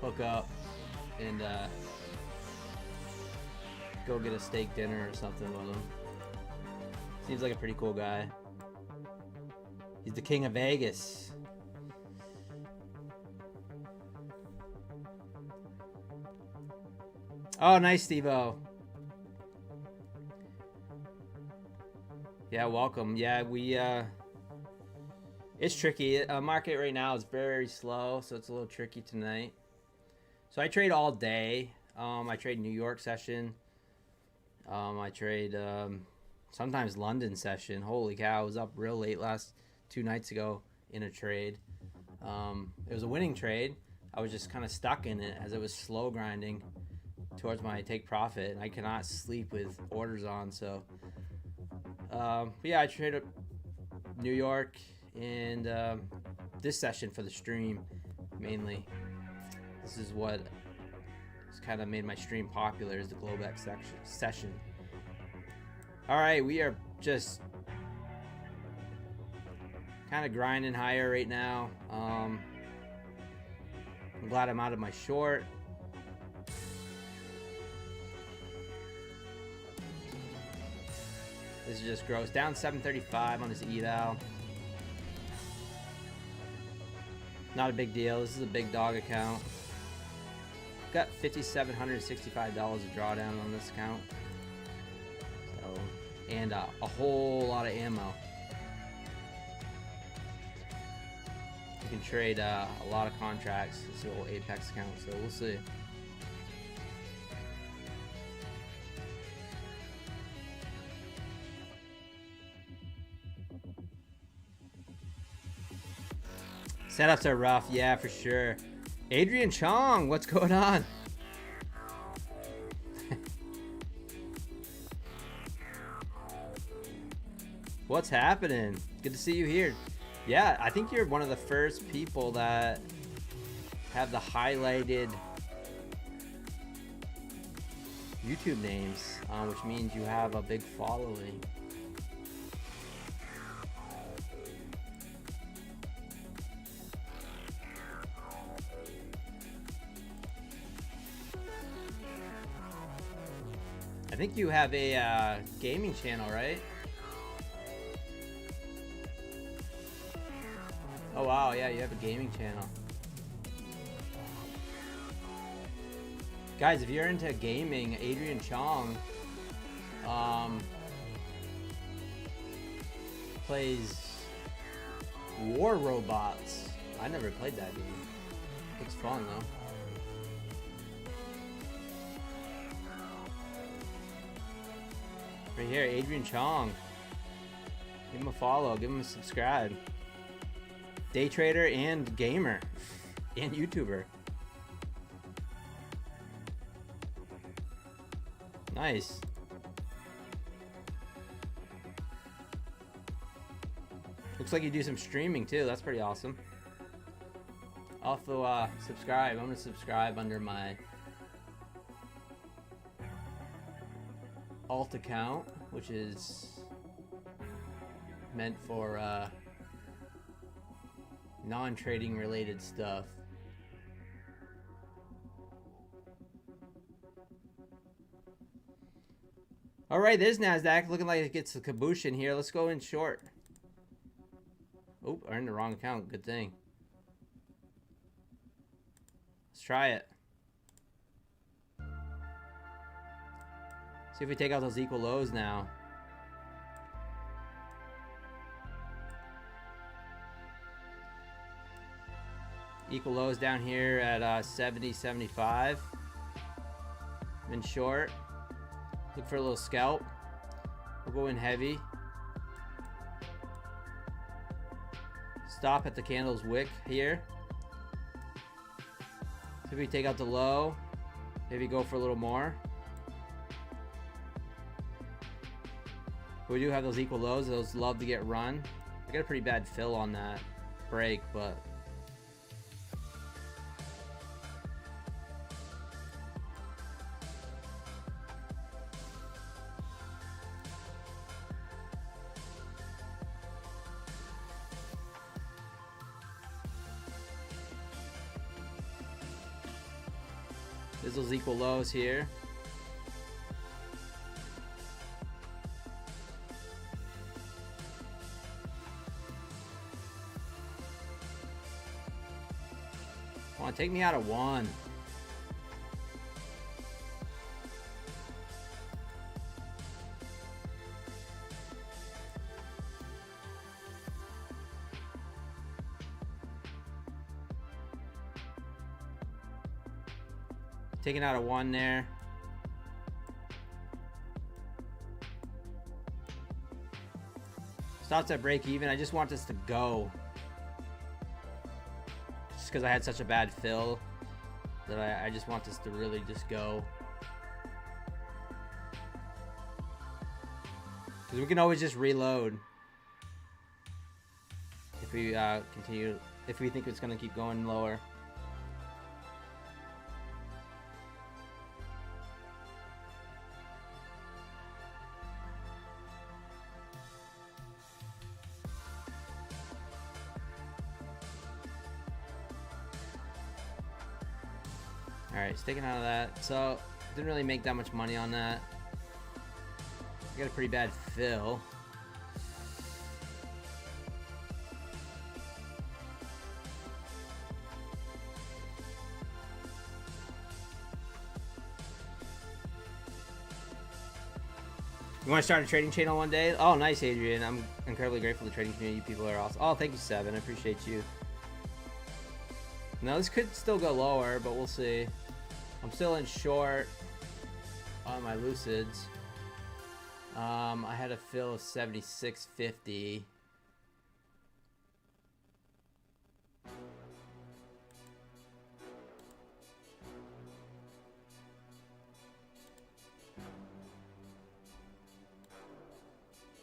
hook up and go get a steak dinner or something with him. Seems like a pretty cool guy. He's the king of Vegas. Oh, nice, Steve-O. Yeah, welcome. Yeah, it's tricky. Market right now is very slow, so it's a little tricky tonight. So I trade all day. I trade New York session. I trade sometimes London session. Holy cow, I was up real late 2 nights ago in a trade. It was a winning trade. I was just kind of stuck in it as it was slow grinding towards my take profit, and I cannot sleep with orders on, so but yeah, I traded New York and this session for the stream mainly. This is what has kind of made my stream popular, is the Globex session. All right, we are just kind of grinding higher right now. I'm glad I'm out of my short. This is just gross. Down 735 on this eval. Not a big deal. This is a big dog account. Got $5,765 of drawdown on this account. So, and a whole lot of ammo. You can trade a lot of contracts. This little Apex account, so we'll see. Setups are rough, yeah, for sure. Adrian Chong, what's going on? What's happening? Good to see you here. Yeah, I think you're one of the first people that have the highlighted YouTube names, which means you have a big following. I think you have a gaming channel, right? Oh wow, yeah, you have a gaming channel. Guys, if you're into gaming, Adrian Chong plays War Robots. I never played that game. Looks fun though. Right here, Adrian Chong. Give him a follow, give him a subscribe. Day trader and gamer and YouTuber. Nice. Looks like you do some streaming too. That's pretty awesome. Also, subscribe. I'm gonna subscribe under my alt account, which is meant for non-trading related stuff. All right, there's Nasdaq looking like it gets a kaboosh in here. Let's go in short. Oh, I earned the wrong account. Good thing. Let's try it. See if we take out those equal lows now. Equal lows down here at 70, 75. I'm in short. Look for a little scalp. We'll go in heavy. Stop at the candle's wick here. See if we take out the low. Maybe go for a little more. We do have those equal lows. Those love to get run. I got a pretty bad fill on that break, but there's those equal lows here. Come on, take me out of one. Taking out a one there. Stops at break even. I just want this to go. Just because I had such a bad fill that I just want this to really just go. Because we can always just reload if we continue, if we think it's going to keep going lower. Alright, sticking out of that. So, didn't really make that much money on that. I got a pretty bad fill. You want to start a trading channel one day? Oh, nice, Adrian. I'm incredibly grateful to the trading community. You people are awesome. Oh, thank you, Seven. I appreciate you. Now, this could still go lower, but we'll see. I'm still in short on my Lucids. I had a fill of 76.50.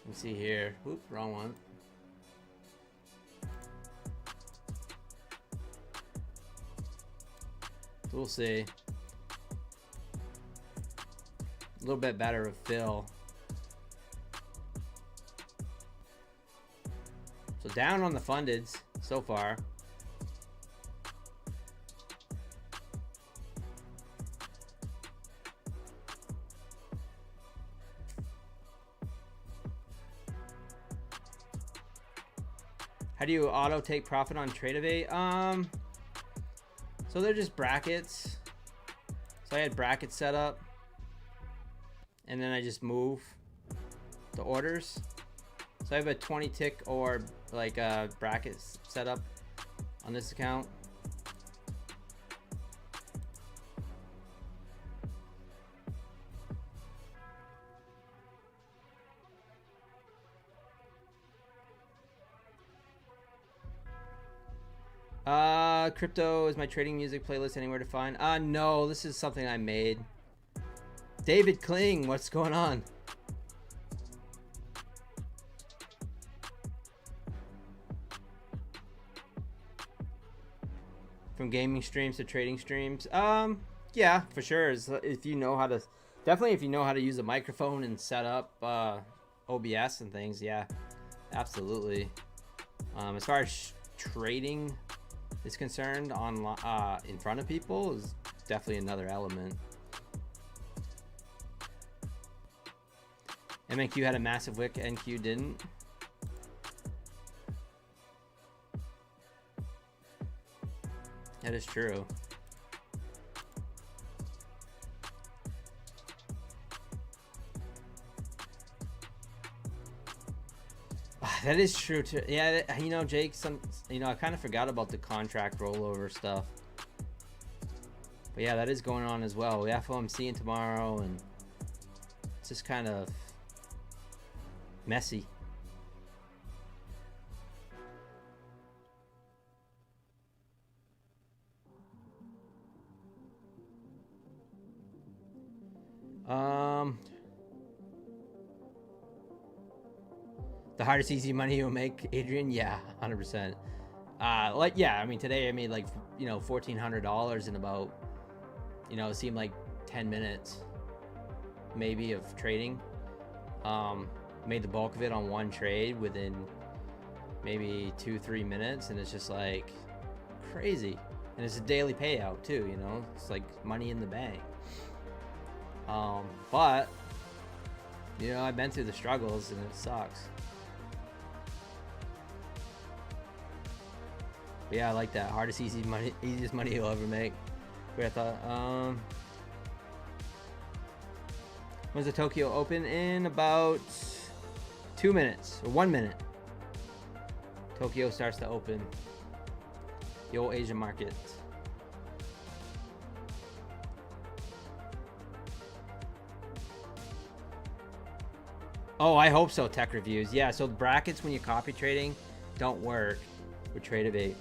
Let me see here. Oop, wrong one. We'll see. A little bit better of fill. So down on the fundeds so far. How do you auto take profit on Trade-A-Bait? So they're just brackets. So I had brackets set up, and then I just move the orders. So I have a 20 tick or like brackets set up on this account. Crypto is my trading music playlist anywhere to find? No, this is something I made. David Kling, what's going on? From gaming streams to trading streams? Yeah, for sure. If you know how to, definitely if you know how to use a microphone and set up OBS and things, yeah, absolutely. As far as trading is concerned on in front of people is definitely another element. MNQ had a massive wick, NQ didn't. That is true. That is true too. Yeah, you know, Jake, I kind of forgot about the contract rollover stuff. But yeah, that is going on as well. We have FOMC tomorrow, and it's just kind of messy. The hardest easy money you'll make, Adrian? Yeah, 100%. Like, yeah, I mean, today I made like, you know, $1,400 in about, you know, it seemed like 10 minutes maybe of trading. Made the bulk of it on one trade within maybe 2-3 minutes, and it's just like crazy. And it's a daily payout too, you know, it's like money in the bank. But you know, I've been through the struggles and it sucks. But yeah, I like that. Hardest easiest money you'll ever make. Great thought. When's the Tokyo Open? In about 2 minutes or 1 minute. Tokyo starts to open. The old Asian market. Oh, I hope so. Tech reviews. Yeah, so brackets when you're copy trading don't work with Trade-A-Bait.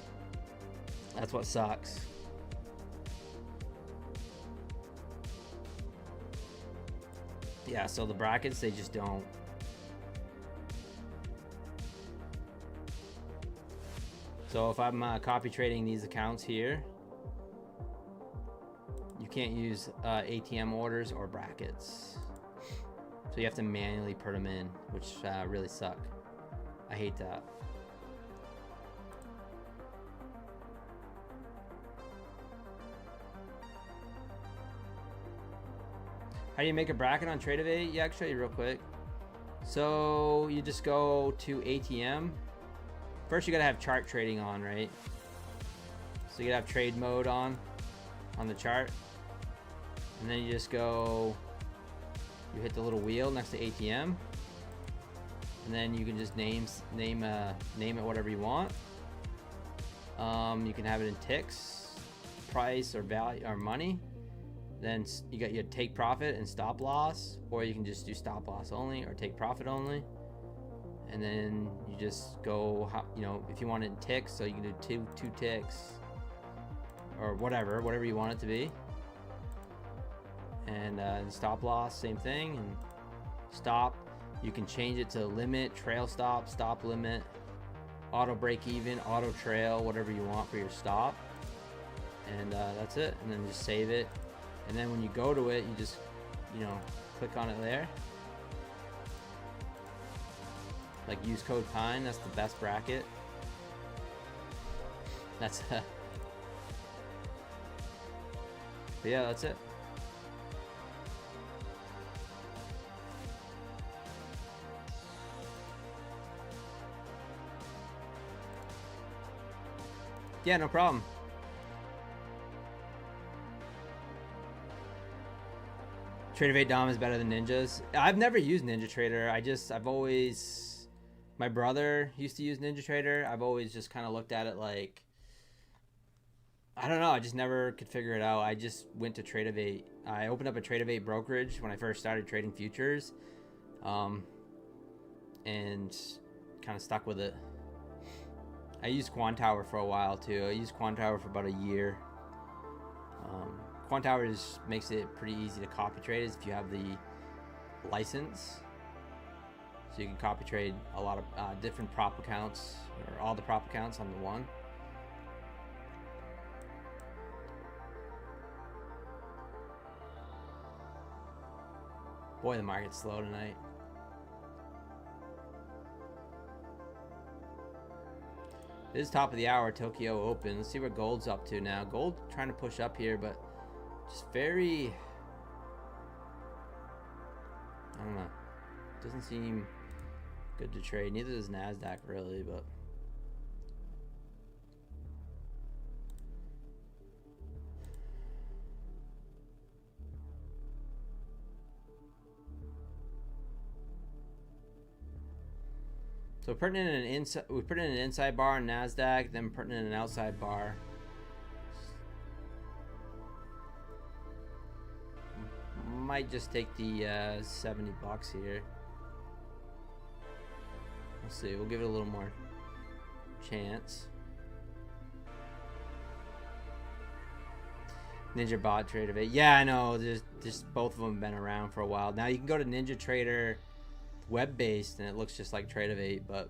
That's what sucks. Yeah, so the brackets, they just don't. So if I'm copy trading these accounts here, you can't use ATM orders or brackets. So you have to manually put them in, which really suck. I hate that. How do you make a bracket on Trade-A-Bait? Yeah, I can show you real quick. So you just go to ATM. First, you gotta have chart trading on, right? So you gotta have trade mode on the chart, and then you just go. You hit the little wheel next to ATM, and then you can just name it whatever you want. You can have it in ticks, price or value or money. Then you got your take profit and stop loss, or you can just do stop loss only or take profit only. And then you just go, you know, if you want it in ticks, so you can do two ticks or whatever you want it to be. And stop loss, same thing. And stop, you can change it to limit, trail stop, stop limit, auto break even, auto trail, whatever you want for your stop. And that's it. And then just save it. And then when you go to it, you just, you know, click on it there. Like use code PINE, that's the best bracket. That's but yeah, that's it. Yeah, no problem. Trade-A-Bait Dom is better than Ninjas. I've never used Ninja Trader. I've always, my brother used to use Ninja Trader. I've always just kind of looked at it like, I don't know. I just never could figure it out. I just went to Trade-A-Bait. I opened up a Trade-A-Bait brokerage when I first started trading futures, and kind of stuck with it. I used Quantower for a while too. I used Quantower for about a year. Quantower just makes it pretty easy to copy trade if you have the license. So you can copy trade a lot of different prop accounts, or all the prop accounts on the one. Boy, the market's slow tonight. It is top of the hour, Tokyo Open. Let's see what gold's up to now. Gold trying to push up here, but just very, I don't know, Doesn't seem good to trade. Neither does Nasdaq really, but so we're putting in an inside. We put in an inside bar on Nasdaq, then putting in an outside bar. Might just take the $70 here. We'll see. We'll give it a little more chance. Ninja Bot Trade of 8. Yeah, I know. There's both of them have been around for a while. Now you can go to Ninja Trader web-based and it looks just like Trade of 8, but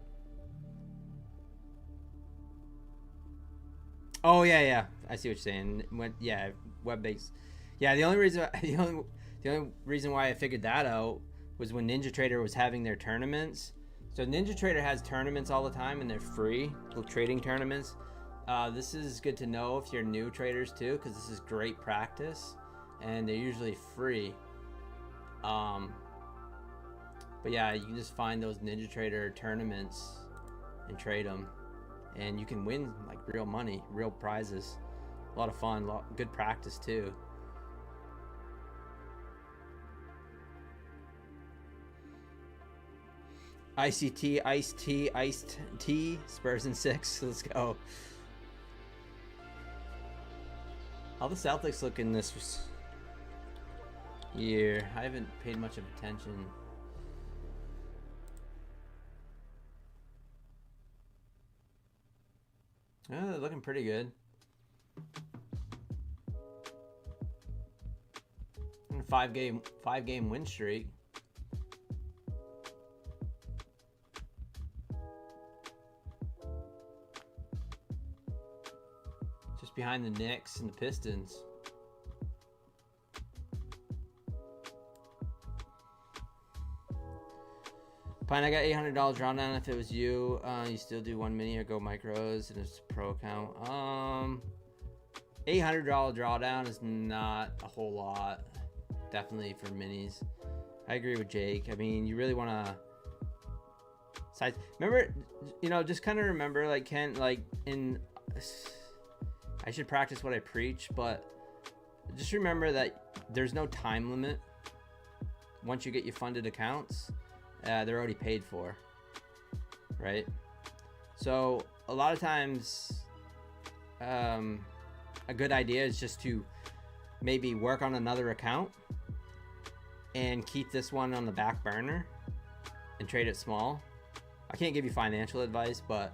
oh yeah, I see what you're saying. Yeah, web-based. Yeah, the only reason why I figured that out was when Ninja Trader was having their tournaments. So Ninja Trader has tournaments all the time and they're free, little trading tournaments. This is good to know if you're new traders too, because this is great practice and they're usually free. But yeah, you can just find those Ninja Trader tournaments and trade them, and you can win like real money, real prizes. A lot of fun, good practice too. ICT, iced tea, Spurs in 6. Let's go. How the Celtics look in this year? I haven't paid much of attention. Oh, they're looking pretty good. And a five game win streak. Just behind the Knicks and the Pistons. Pine, I got $800 drawdown. If it was you, you still do one mini or go micros and it's a pro account. $800 drawdown is not a whole lot. Definitely for minis. I agree with Jake. I mean, you really want to size. Remember, just kind of remember, like Ken, like I should practice what I preach, but just remember that there's no time limit. Once you get your funded accounts, they're already paid for, right? So a lot of times a good idea is just to maybe work on another account and keep this one on the back burner and trade it small. I can't give you financial advice, but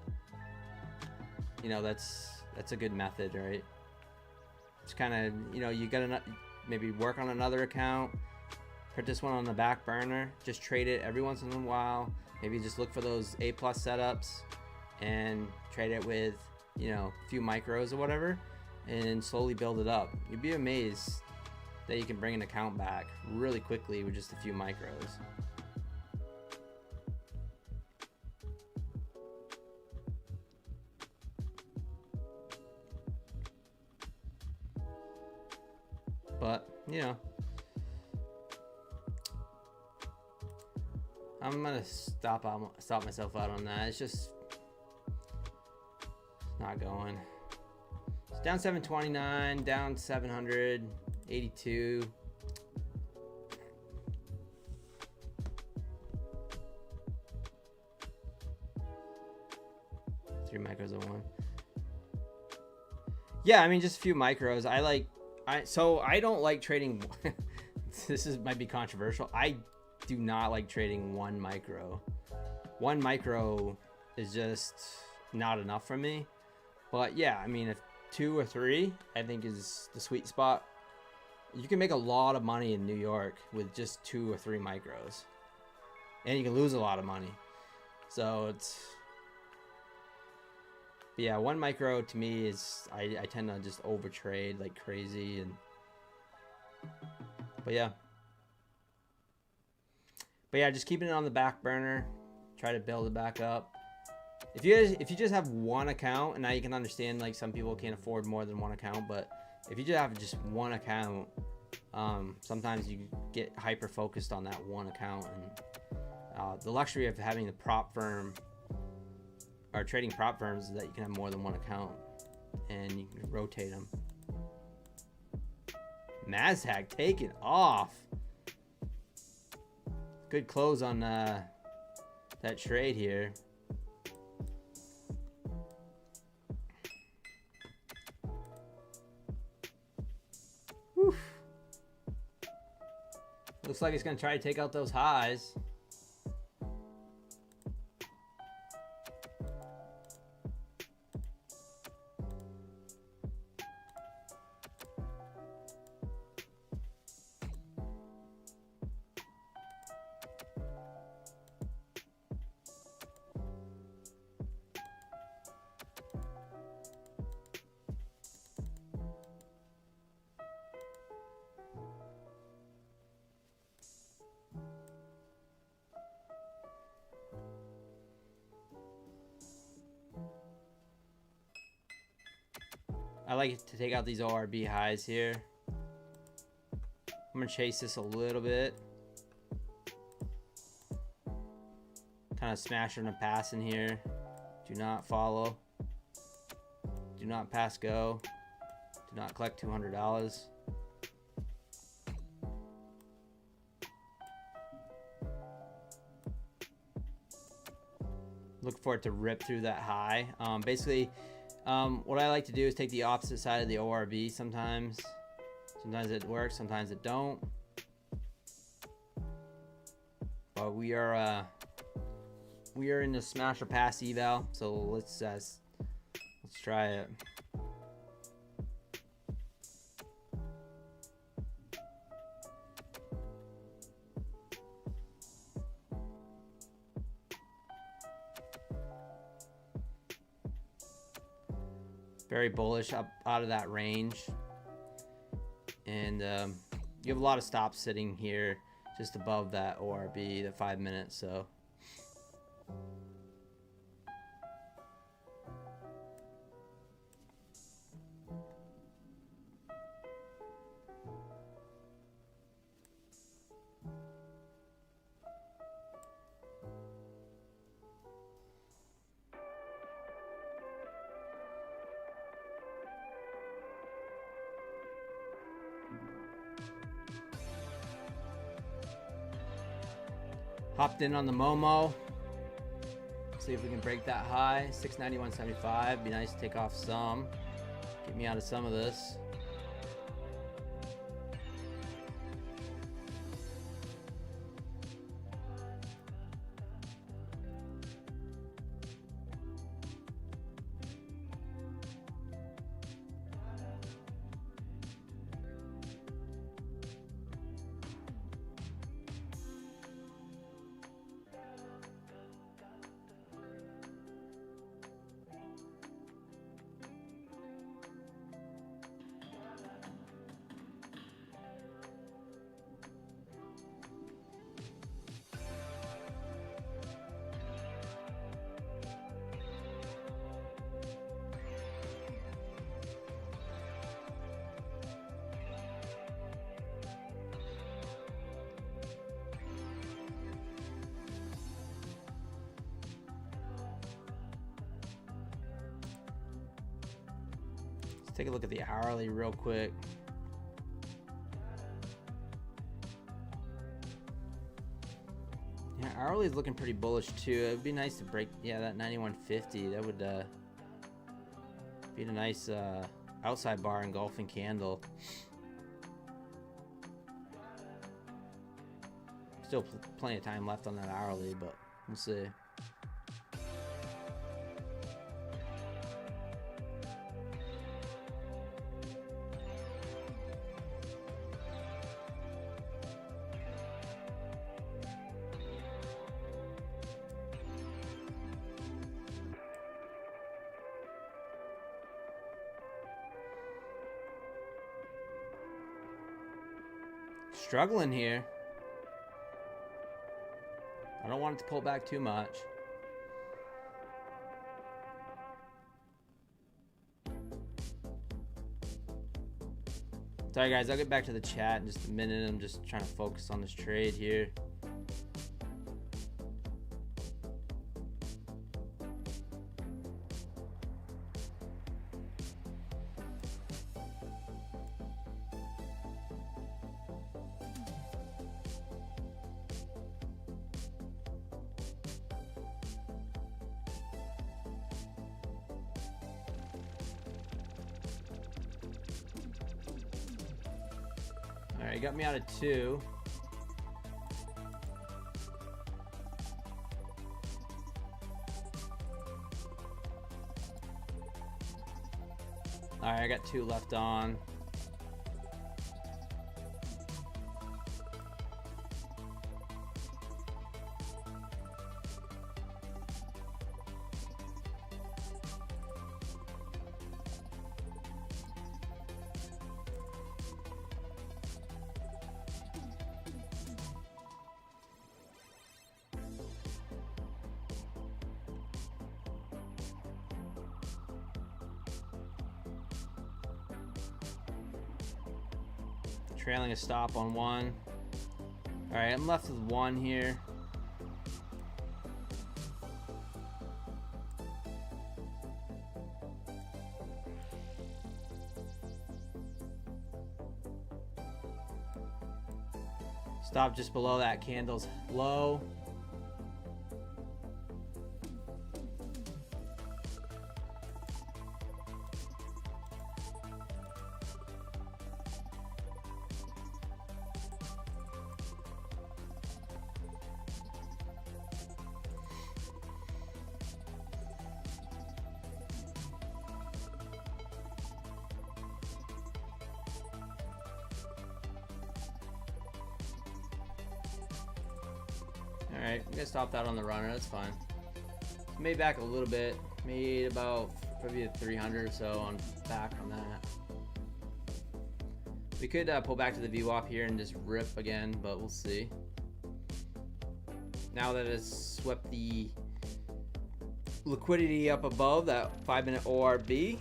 that's a good method, right? It's kind of, you gotta maybe work on another account, put this one on the back burner, just trade it every once in a while. Maybe just look for those A+ setups and trade it with, a few micros or whatever, and slowly build it up. You'd be amazed that you can bring an account back really quickly with just a few micros. But, I'm gonna stop myself out on that. It's just not going. It's down 729, down 782. Three micros at one. Yeah, I mean, just a few micros. So I don't like trading. This might be controversial. I do not like trading one micro. One micro is just not enough for me. But yeah, I mean, if 2 or 3, I think is the sweet spot. You can make a lot of money in New York with just 2 or 3 micros, and you can lose a lot of money. So but yeah, one micro to me is I tend to just over trade like crazy, but yeah, just keeping it on the back burner, try to build it back up. If you just have one account, and now you can understand, like, some people can't afford more than one account, but if you just have just one account, sometimes you get hyper focused on that one account, and The luxury of having the prop firm or trading prop firms is that you can have more than one account and you can rotate them. Nasdaq taking off. Good close on that trade here. Whew. Looks like it's going to try to take out those highs. I like to take out these ORB highs here. I'm going to chase this a little bit. Kind of smashing and passing here. Do not follow. Do not pass go. Do not collect $200. Look for it to rip through that high. Basically, what I like to do is take the opposite side of the ORB sometimes. Sometimes it works, sometimes it don't. But we are in the smash or pass eval, so let's try it. Very bullish up out of that range, and you have a lot of stops sitting here just above that ORB, the 5 minutes. So hopped in on the Momo. See if we can break that high. 691.75. Be nice to take off some. Get me out of some of this. Let's take a look at the hourly real quick. Yeah, hourly is looking pretty bullish too. It would be nice to break, yeah, that 91.50. That would be a nice outside bar engulfing candle. Still plenty of time left on that hourly, but we'll see. Struggling here. I don't want it to pull back too much. Sorry guys, I'll get back to the chat in just a minute. I'm just trying to focus on this trade here. Alright, got me out of 2. Alright, I got 2 left on. Trailing a stop on 1. Alright, I'm left with 1 here. Stop just below that candle's low. Alright, I'm gonna stop that on the runner, that's fine. Made back a little bit. Made about probably a 300 or so on back on that. We could pull back to the VWAP here and just rip again, but we'll see. Now that it's swept the liquidity up above that 5-minute ORB,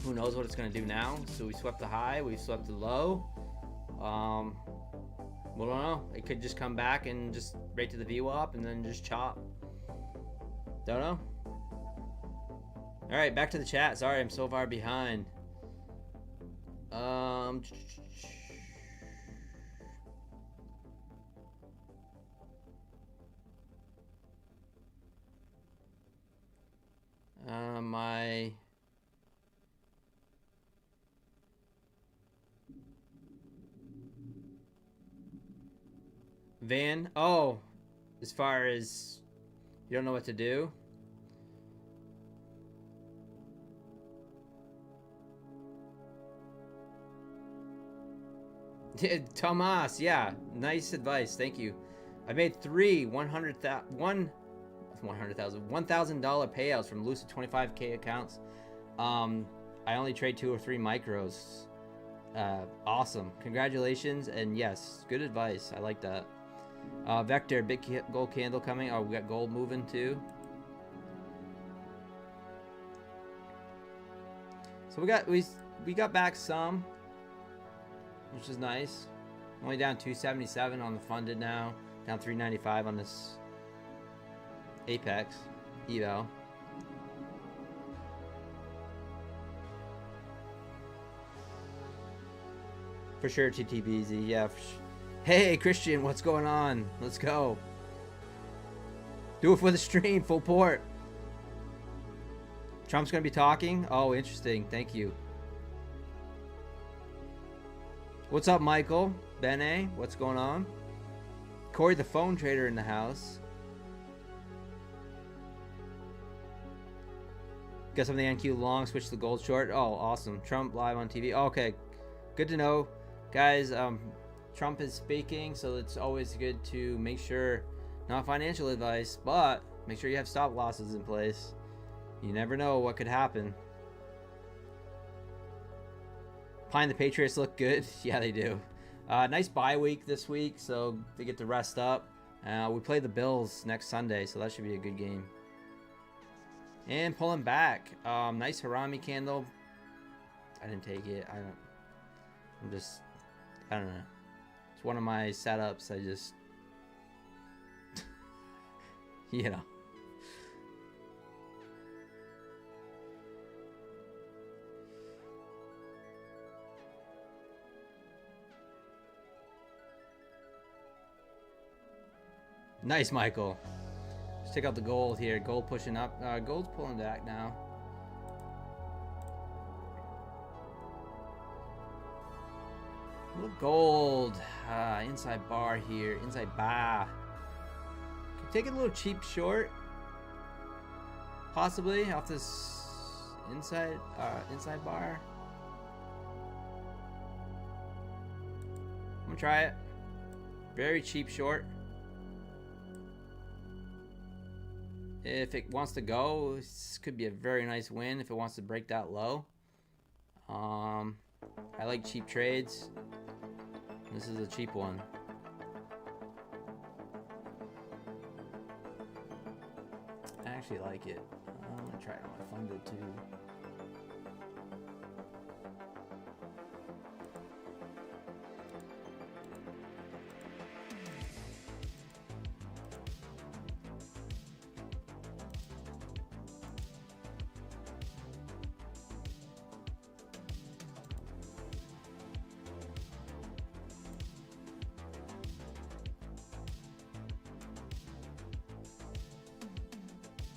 who knows what it's gonna do now. So we swept the high, we swept the low. We don't know. It could just come back and just right to the VWAP and then just chop. Don't know. All right, back to the chat. Sorry, I'm so far behind. My Van, oh, as far as you don't know what to do. Tomas, yeah, nice advice, thank you. I made 3 $100,000 payouts from Lucid 25K accounts. I only trade 2 or 3 micros. Awesome, congratulations, and yes, good advice. I like that. Vector, big gold candle coming. Oh, we got gold moving too. So we got back some, which is nice. Only down 277 on the funded now. Down 395 on this Apex eval. For sure, TTBZ. Yeah. Hey, Christian, what's going on? Let's go. Do it for the stream, full port. Trump's gonna be talking. Oh, interesting. Thank you. What's up, Michael? Bene, what's going on? Corey, the phone trader in the house. Got some of the NQ long, switch to gold short. Oh, awesome. Trump live on TV. Oh, okay, good to know, guys. Trump is speaking, so it's always good to make sure, not financial advice, but make sure you have stop losses in place. You never know what could happen. Pine, the Patriots look good. Yeah, they do. Nice bye week this week, so they get to rest up. We play the Bills next Sunday, so that should be a good game. And pulling back. Nice Harami candle. I didn't take it. I don't know. It's one of my setups. I just, you know. Nice, Michael. Let's take out the gold here. Gold pushing up. Gold's pulling back now. Little gold. Inside bar here. Inside bar. Can take a little cheap short. Possibly off this inside bar. I'm gonna try it. Very cheap short. If it wants to go, this could be a very nice win if it wants to break that low. I like cheap trades. This is a cheap one. I actually like it. I'm gonna try it on my funded too.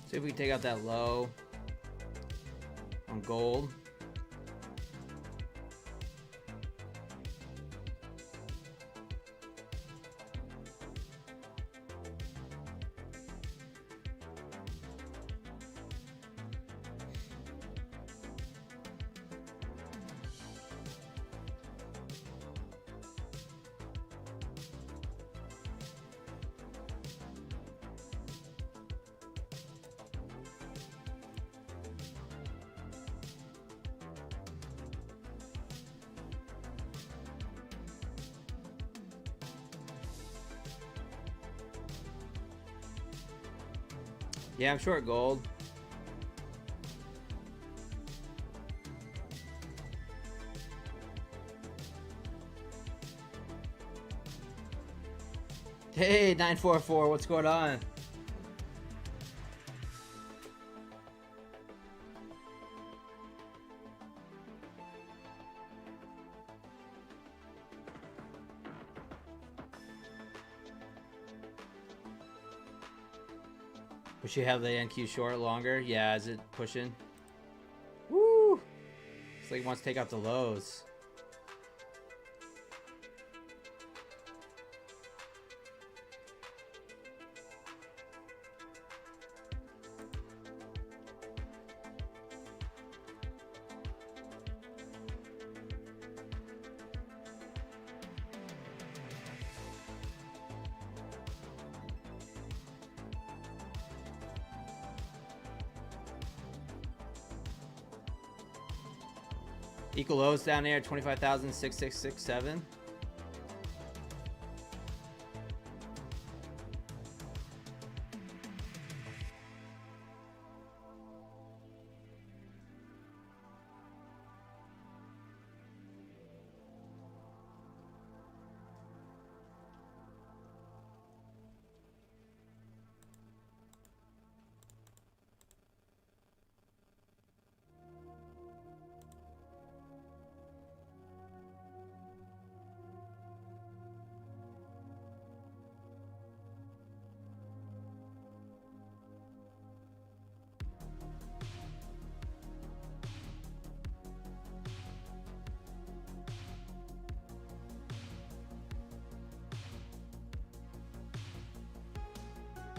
See if we can take out that low on gold. Yeah, I'm short gold. Hey, 944, what's going on? We should have the NQ short longer. Yeah, is it pushing? Woo! It's like it wants to take out the lows. Equal lows down there, 25,06667.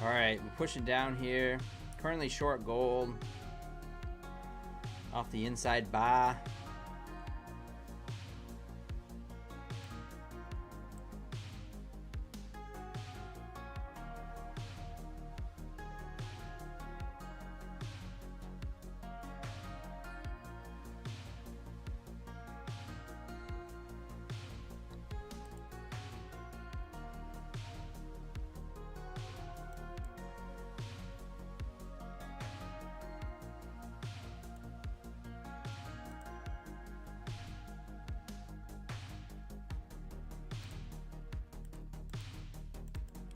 All right, we're pushing down here. Currently short gold off the inside bar.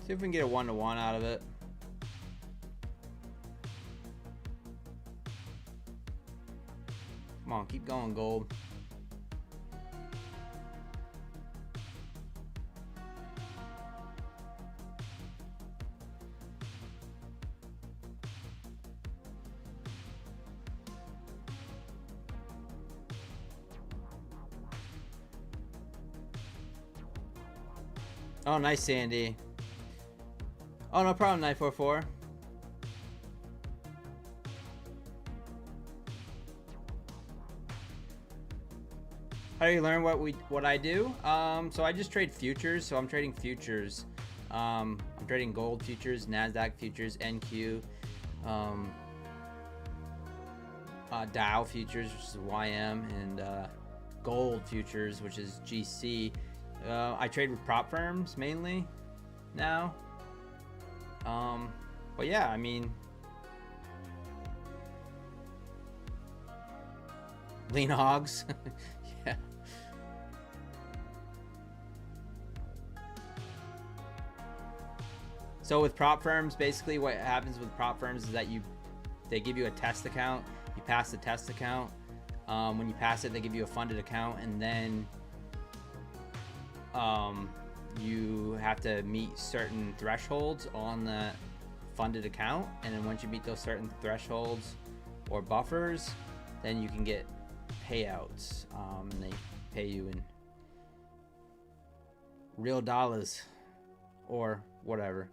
See if we can get a 1-to-1 out of it. Come on, keep going, gold. Oh, nice, Sandy. Oh, no problem, 944. How do you learn what I do? So I just trade futures. So I'm trading futures. I'm trading gold futures, Nasdaq futures, NQ, DOW futures, which is YM, and gold futures, which is GC. I trade with prop firms mainly now. But yeah, I mean, lean hogs. Yeah. So with prop firms, basically what happens with prop firms is that they give you a test account. You pass the test account. When you pass it, they give you a funded account, and then you have to meet certain thresholds on the funded account, and then once you meet those certain thresholds or buffers, then you can get payouts, and they pay you in real dollars or whatever.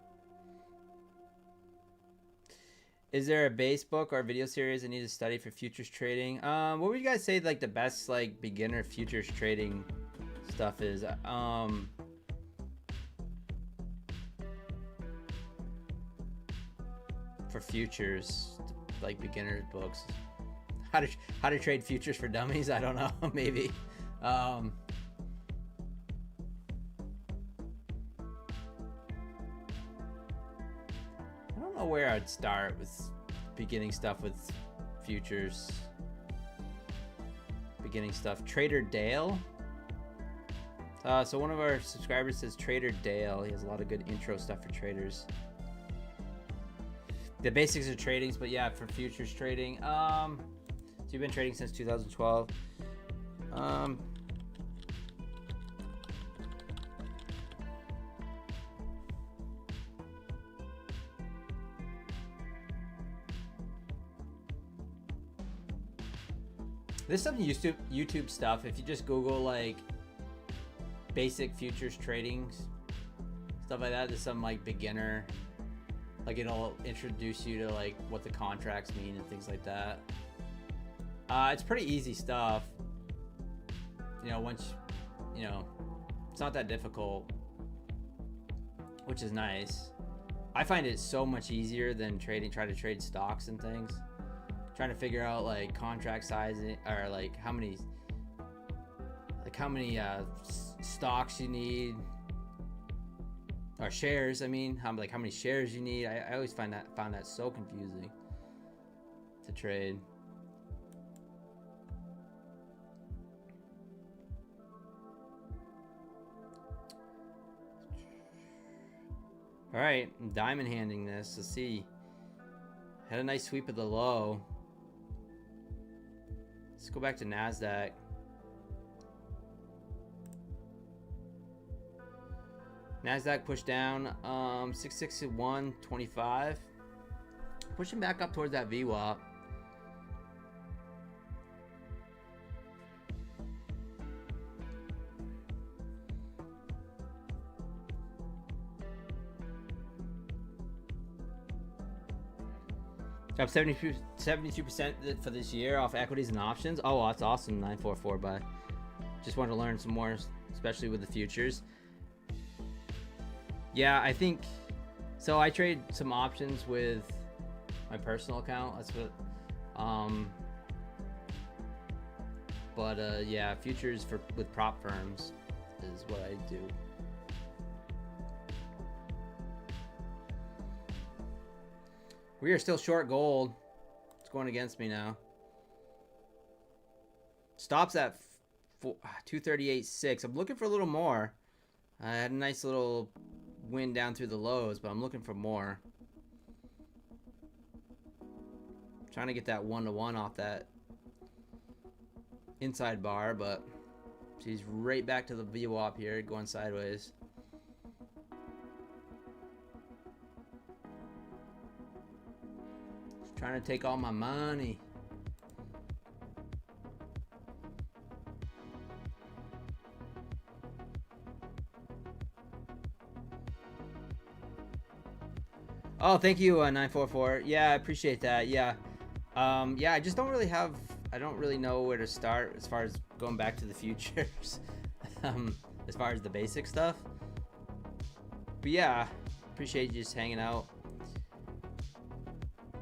Is there a base book or video series I need to study for futures trading? What would you guys say like the best like beginner futures trading stuff is? For futures, like beginner books, how to trade futures for dummies. I don't know. Maybe. I don't know where I'd start with beginning stuff with futures. Beginning stuff. Trader Dale. So one of our subscribers says Trader Dale. He has a lot of good intro stuff for traders. The basics of tradings, but yeah, for futures trading. So you've been trading since 2012. There's some YouTube stuff. If you just Google like basic futures trading stuff like that, there's some like beginner. Like it'll introduce you to like what the contracts mean and things like that. It's pretty easy stuff. You know, once you know, it's not that difficult, which is nice. I find it so much easier than trying to trade stocks and things. Trying to figure out like contract sizing or like how many stocks you need. Or shares, I mean, how many shares you need. I always found that so confusing to trade. All right, I'm diamond handing this. Let's see. Had a nice sweep of the low. Let's go back to Nasdaq. Nasdaq pushed down 661.25, pushing back up towards that VWAP. Up 72% for this year off equities and options. Oh, that's awesome. 944 buy. Just wanted to learn some more, especially with the futures. Yeah, I think so. I trade some options with my personal account. That's what. Yeah, futures with prop firms is what I do. We are still short gold. It's going against me now. Stops at 238.6. I'm looking for a little more. I had a nice little win down through the lows, but I'm looking for more. Trying to get that 1-to-1 off that inside bar, but she's right back to the VWAP here, going sideways. Just trying to take all my money. Oh, thank you, 944. Yeah, I appreciate that. Yeah. Yeah, I just don't really have, I don't really know where to start as far as going back to the futures. As far as the basic stuff. But yeah, appreciate you just hanging out.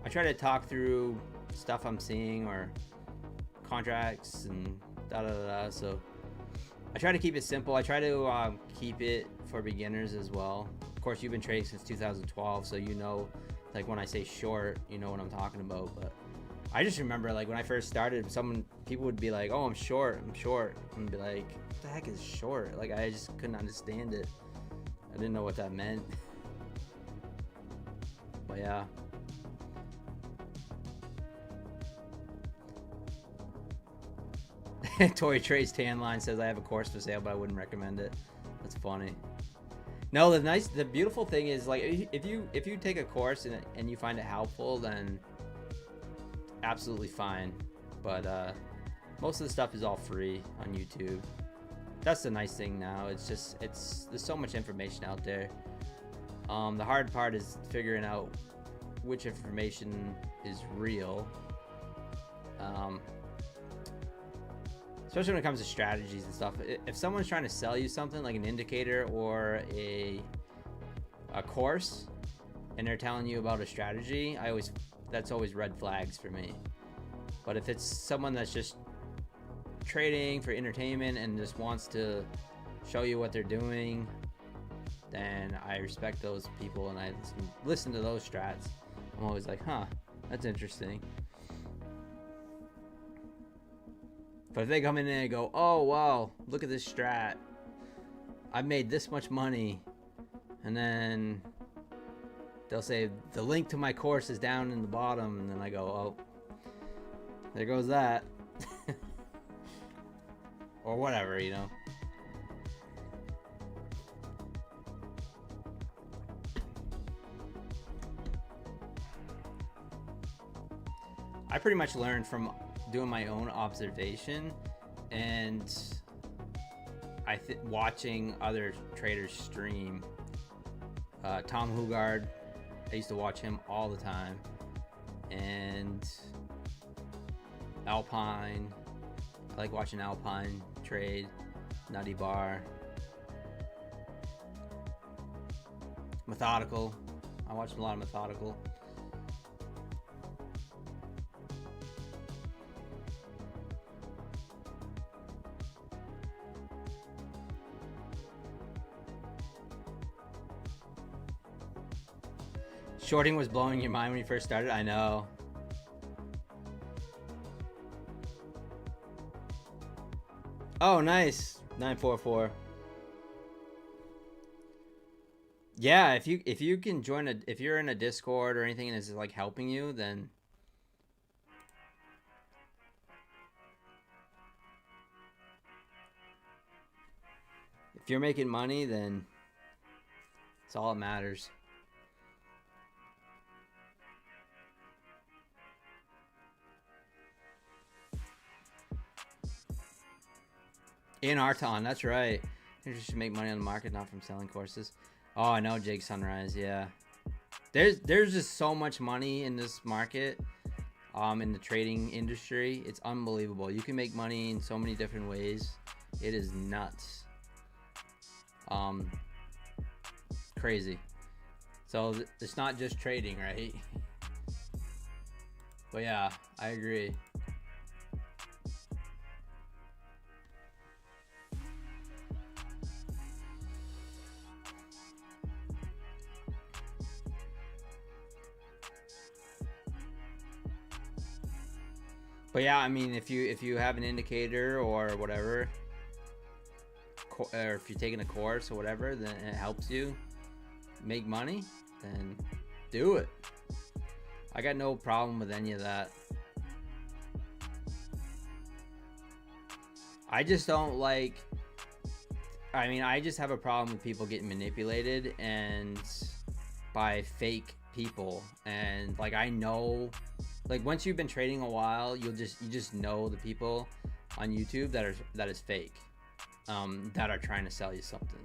I try to talk through stuff I'm seeing or contracts and da. So I try to keep it simple. I try to keep it for beginners as well. Of course, you've been trading since 2012, so you know, like when I say short, you know what I'm talking about. But I just remember, like when I first started, people would be like, "Oh, I'm short," and I'd be like, "What the heck is short?" Like I just couldn't understand it. I didn't know what that meant. But yeah. Tory Trey's tan line says I have a course for sale, but I wouldn't recommend it. That's funny. No, the beautiful thing is, like, if you take a course and you find it helpful, then absolutely fine. But most of the stuff is all free on YouTube. That's the nice thing now. There's so much information out there. The hard part is figuring out which information is real. Especially when it comes to strategies and stuff. If someone's trying to sell you something like an indicator or a course, and they're telling you about a strategy, that's always red flags for me. But if it's someone that's just trading for entertainment and just wants to show you what they're doing, then I respect those people and I listen to those strats. I'm always like, huh, that's interesting. But if they come in there and go, oh wow, look at this strat, I've made this much money, and then they'll say the link to my course is down in the bottom, and then I go, oh, there goes that. Or whatever, you know. I pretty much learned from doing my own observation and watching other traders stream. Tom Hugard, I used to watch him all the time, and Alpine, I like watching Alpine trade, Nutty Bar, Methodical, I watched a lot of Methodical. Shorting was blowing your mind when you first started? I know. Oh, nice. 944. Yeah, if you can join if you're in a Discord or anything and it's like helping you, then if you're making money, then it's all that matters. In Arton, that's right. You should make money on the market, not from selling courses. Oh, I know, Jake Sunrise. Yeah, there's just so much money in this market, in the trading industry. It's unbelievable. You can make money in so many different ways. It is nuts. Crazy. So it's not just trading, right? But yeah, I agree. But yeah, I mean, if you have an indicator or whatever, or if you're taking a course or whatever, then it helps you make money, then do it. I got no problem with any of that. I just don't like, I mean, I just have a problem with people getting manipulated and by fake people. And like, I know, like once you've been trading a while, you just know the people on YouTube that is fake, that are trying to sell you something.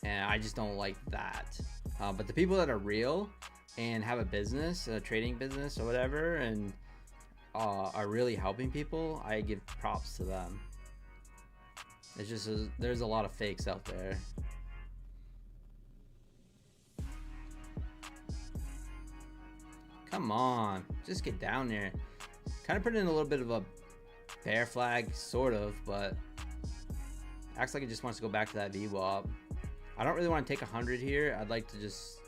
And I just don't like that. But the people that are real and have a business, a trading business or whatever, and are really helping people, I give props to them. It's just there's a lot of fakes out there. Come on, just get down there. Kind of put in a little bit of a bear flag, sort of, but acts like it just wants to go back to that VWAP. I don't really want to take 100 here. I'd like to just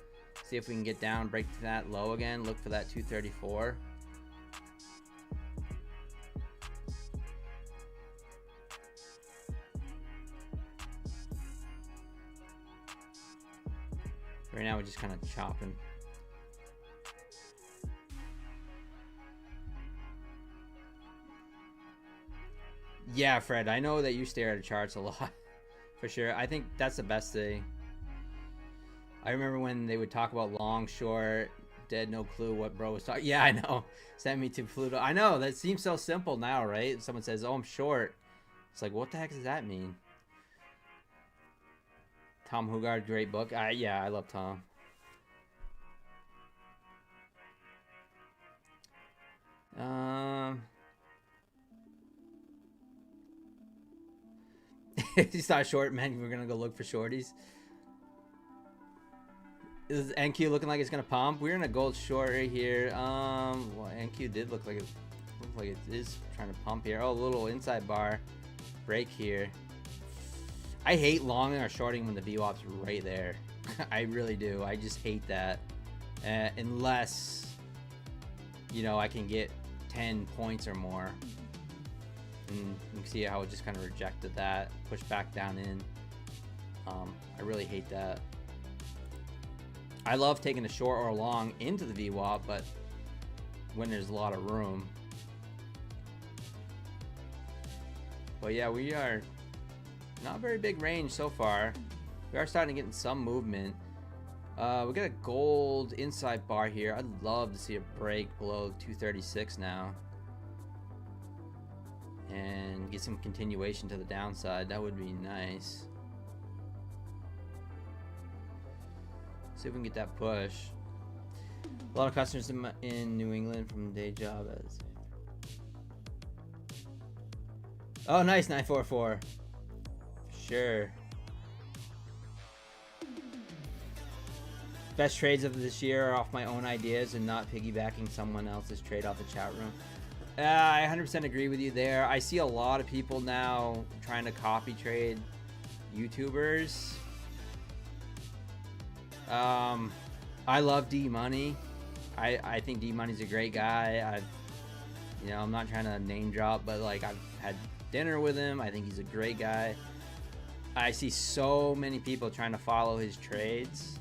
see if we can get down, break that low again, look for that 234. Right now we're just kind of chopping. Yeah, Fred, I know that you stare at charts a lot. For sure. I think that's the best thing. I remember when they would talk about long, short, dead, no clue what bro was talking. Yeah, I know. Send me to Pluto. I know. That seems so simple now, right? Someone says, oh, I'm short. It's like, what the heck does that mean? Tom Hugard, great book. Yeah, I love Tom. He's not short, man. We're gonna go look for shorties. Is NQ looking like it's gonna pump? We're in a gold short right here. Well, NQ did look like it is trying to pump here. Oh, a little inside bar break here. I hate longing or shorting when the VWAP's right there. I really do. I just hate that. Unless, you know, I can get 10 points or more. And you can see how it just kind of rejected that, pushed back down in. I really hate that. I love taking a short or a long into the VWAP, but when there's a lot of room. But yeah, we are not a very big range so far. We are starting to get in some movement. We got a gold inside bar here. I'd love to see a break below 236 now. And get some continuation to the downside. That would be nice. See if we can get that push. A lot of customers in New England from day job as. Oh, nice, 944. Sure. Best trades of this year are off my own ideas and not piggybacking someone else's trade off the chat room. I 100% agree with you there. I see a lot of people now trying to copy trade YouTubers. I love D Money. I think D Money's a great guy. I'm not trying to name drop, but like I've had dinner with him. I think he's a great guy. I see so many people trying to follow his trades.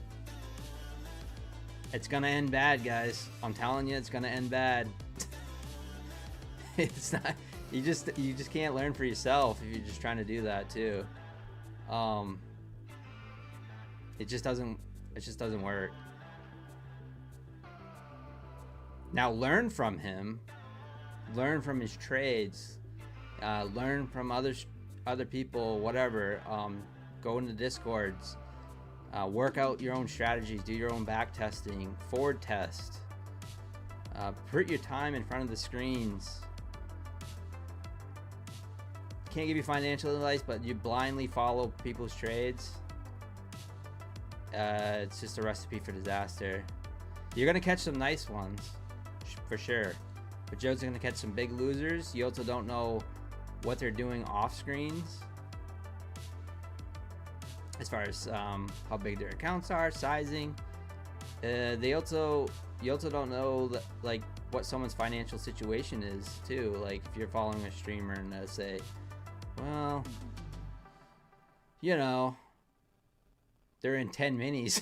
It's gonna end bad, guys. I'm telling you, it's gonna end bad. It's not. You just can't learn for yourself if you're just trying to do that too. It just doesn't work. Now learn from him. Learn from his trades. Learn from other people. Whatever. Go into Discords. Work out your own strategies. Do your own back testing. Forward test. Put your time in front of the screens. Can't give you financial advice, but you blindly follow people's trades. It's just a recipe for disaster. You're gonna catch some nice ones, for sure, but Joe's gonna catch some big losers. You also don't know what they're doing off screens, as far as how big their accounts are, sizing. You also don't know that, like, what someone's financial situation is too. Like if you're following a streamer and they say, well, you know, they're in 10 minis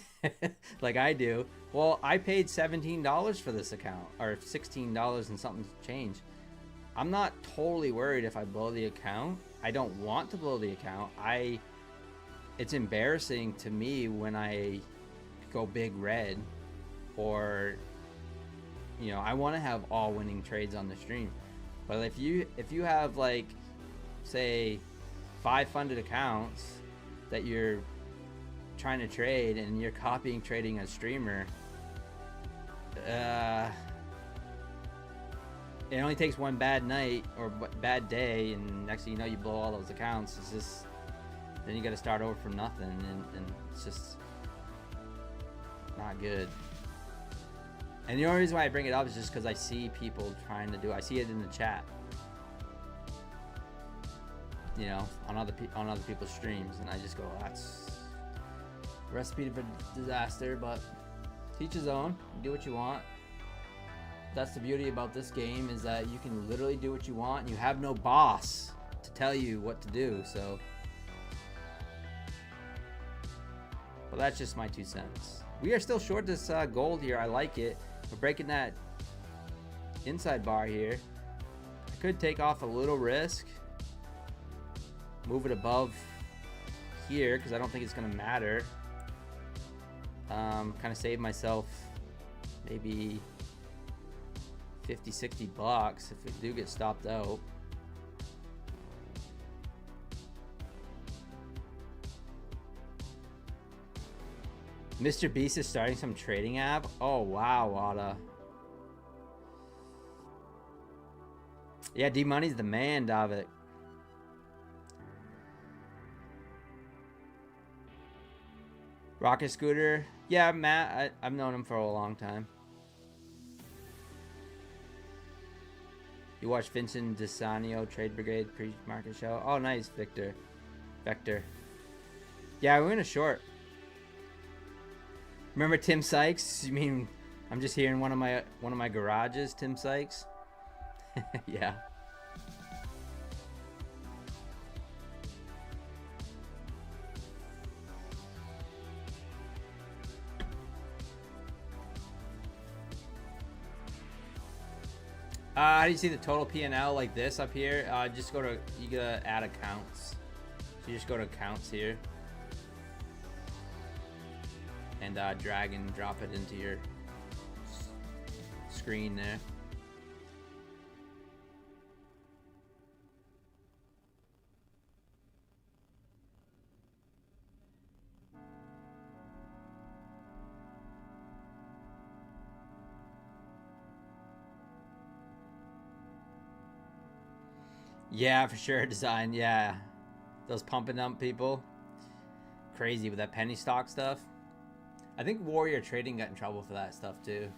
like I do. Well, I paid $17 for this account, or $16 and something change. I'm not totally worried if I blow the account. I don't want to blow the account. It's embarrassing to me when I go big red, or I want to have all winning trades on the stream. But if you have, like, say 5 funded accounts that you're trying to trade and you're copying trading a streamer, it only takes one bad night or bad day, and next thing you know, you blow all those accounts. It's just, then you got to start over from nothing, and it's just not good. And the only reason why I bring it up is just because I see people trying to do it. I see it in the chat, you know, on other people's streams, and I just go, that's a recipe for disaster. But teach his own. Do what you want. That's the beauty about this game, is that you can literally do what you want, and you have no boss to tell you what to do. So, but that's just my 2 cents. We are still short this gold here. I like it. We're breaking that inside bar here. I could take off a little risk, move it above here, because I don't think it's going to matter. Kind of save myself maybe 50-60 bucks if we do get stopped out. Mr. Beast is starting some trading app. Oh wow, Wada. Yeah, D Money's the man, David. Rocket Scooter. Yeah, Matt, I've known him for a long time. You watch Vincent DeSanio Trade Brigade pre-market show. Oh, nice, Vector. Yeah, we're in a short. Remember Tim Sykes? You mean I'm just here in one of my garages, Tim Sykes? Yeah. How do you see the total P&L like this up here? Just go to, you gotta add accounts. So you just go to accounts here. And drag and drop it into your screen there. Yeah, for sure, design. Yeah, those pump and dump people, crazy with that penny stock stuff. I think Warrior Trading got in trouble for that stuff too.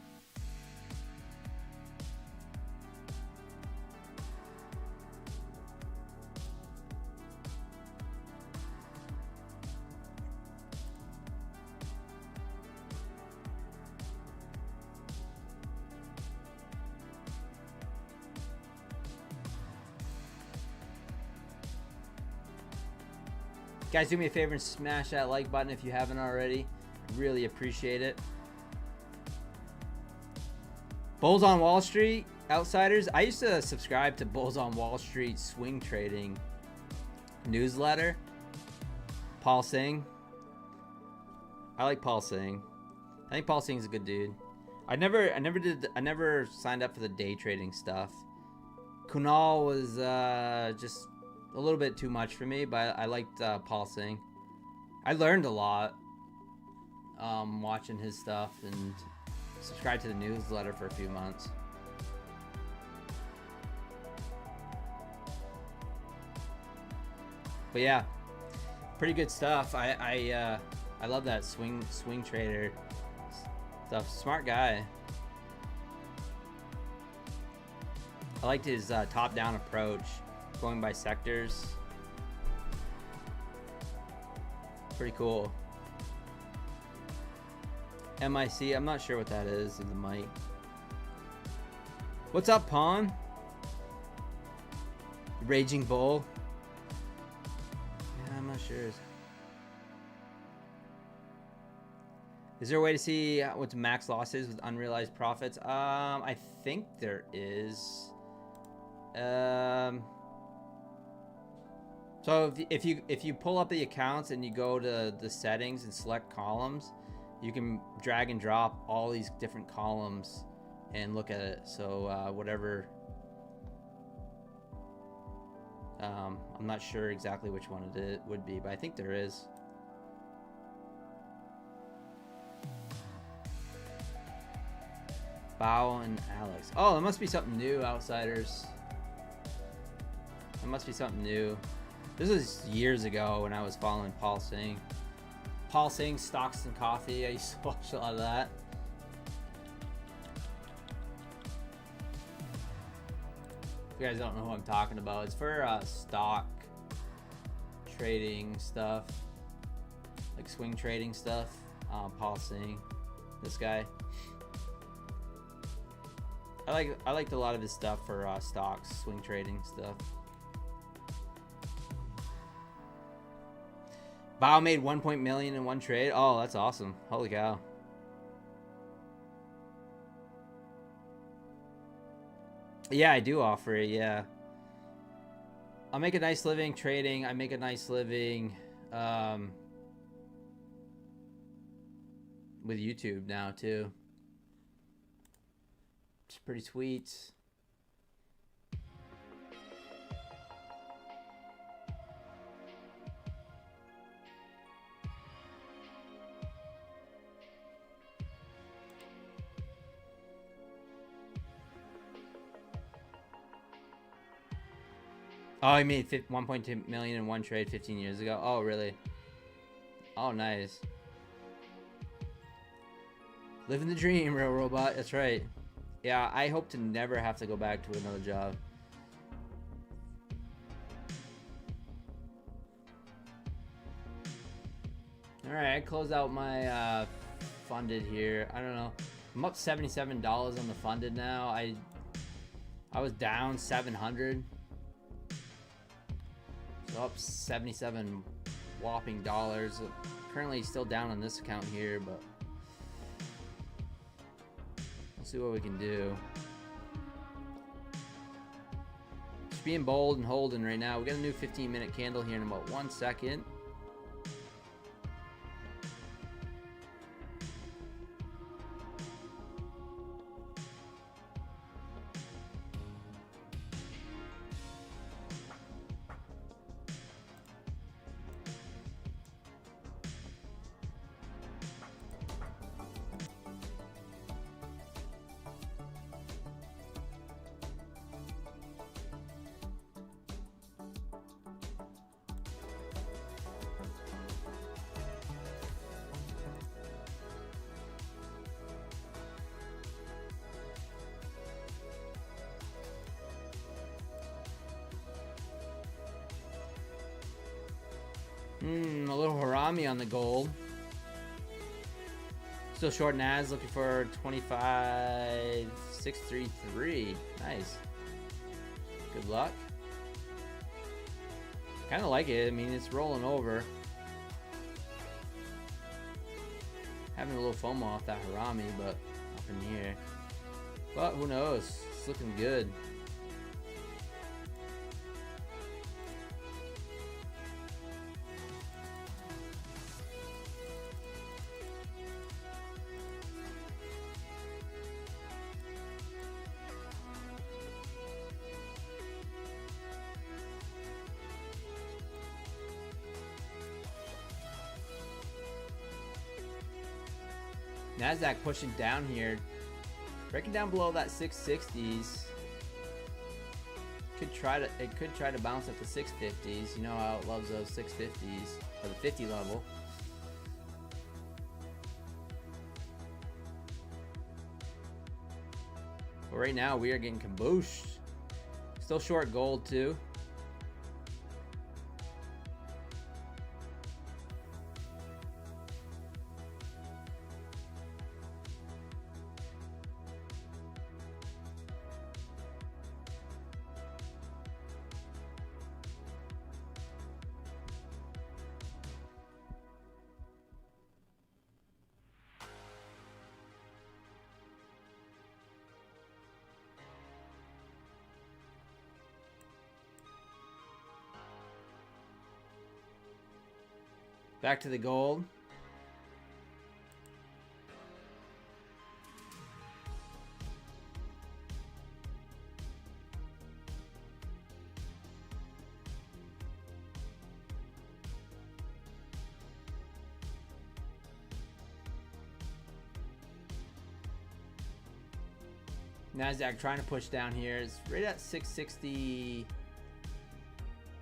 Guys, do me a favor and smash that like button if you haven't already. Really appreciate it. Bulls on Wall Street, Outsiders. I used to subscribe to Bulls on Wall Street swing trading newsletter. Paul Singh. I like Paul Singh. I think Paul Singh's a good dude. I never signed up for the day trading stuff. Kunal was just a little bit too much for me, but I liked Paul Singh. I learned a lot watching his stuff, and subscribed to the newsletter for a few months. But yeah, pretty good stuff. I love that swing trader stuff. Smart guy. I liked his top-down approach, going by sectors. Pretty cool. MIC, I'm not sure what that is, the mic. What's up, Pawn? Raging Bull. Yeah, I'm not sure. Is there a way to see what the max loss is with unrealized profits? I think there is. So if you pull up the accounts and you go to the settings and select columns, you can drag and drop all these different columns and look at it. So whatever, I'm not sure exactly which one it would be, but I think there is. Bao and Alex. Oh, that must be something new, Outsiders. That must be something new. This was years ago when I was following Paul Singh. Paul Singh, Stocks and Coffee. I used to watch a lot of that. If you guys don't know who I'm talking about, it's for stock trading stuff, like swing trading stuff. Paul Singh, this guy. I liked a lot of his stuff for stocks, swing trading stuff. Bao made 1 million in one trade. Oh, that's awesome! Holy cow! Yeah, I do offer it. Yeah, I'll make a nice living trading. I make a nice living with YouTube now too. It's pretty sweet. Oh, he made 1.2 million in one trade 15 years ago. Oh, really? Oh, nice. Living the dream, real robot. That's right. Yeah, I hope to never have to go back to another job. All right, I close out my funded here. I don't know. I'm up $77 on the funded now. I was down 700. So up 77 whopping dollars. Currently still down on this account here, but we'll see what we can do. Just being bold and holding right now. We got a new 15-minute candle here in about 1 second. A little harami on the gold. Still short Nas, looking for 25,633. Nice. Good luck. Kind of like it. I mean, it's rolling over. Having a little FOMO off that harami, but up in the air. But who knows? It's looking good. Nasdaq pushing down here, breaking down below that 660s. It could try to bounce at the 650s. You know how it loves those 650s or the 50 level. But right now we are getting kabooshed. Still short gold too. Back to the gold. Nasdaq trying to push down here. It's right at 660,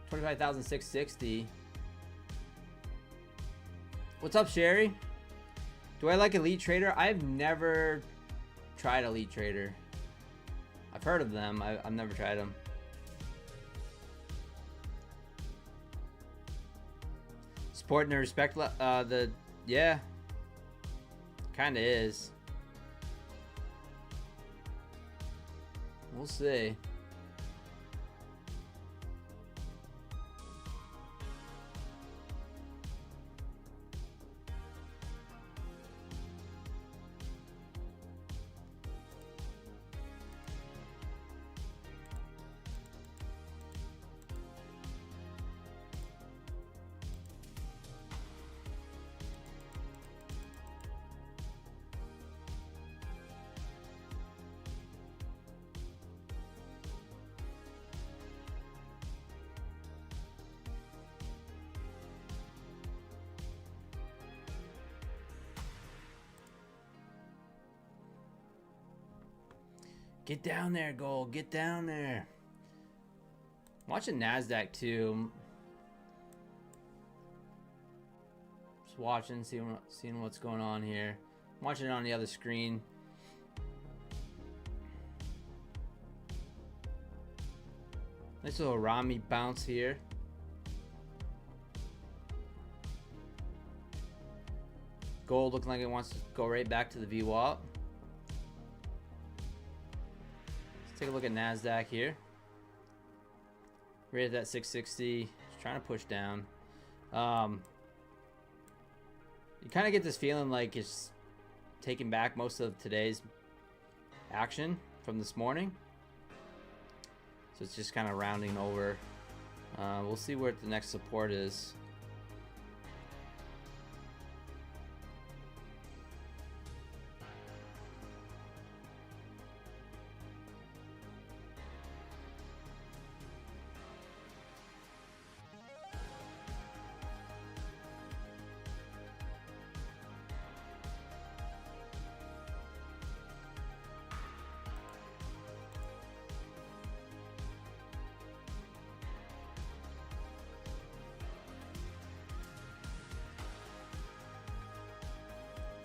25,660. What's up, Sherry? Do I like Elite Trader? I've never tried Elite Trader. I've heard of them. I've never tried them. Support and respect. Yeah, kind of is. We'll see. Get down there, gold. Get down there. I'm watching Nasdaq too. Just watching, seeing what's going on here. I'm watching it on the other screen. Nice little Rami bounce here. Gold looking like it wants to go right back to the VWAP. Take a look at Nasdaq here. Right at that 660. Just trying to push down. You kind of get this feeling like it's taking back most of today's action from this morning. So it's just kind of rounding over. We'll see where the next support is.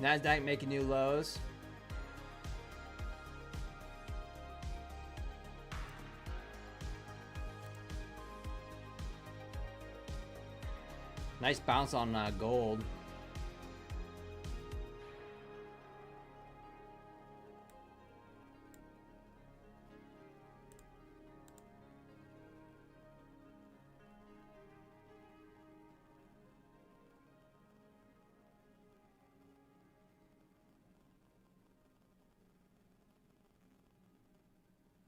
Nasdaq making new lows. Nice bounce on gold.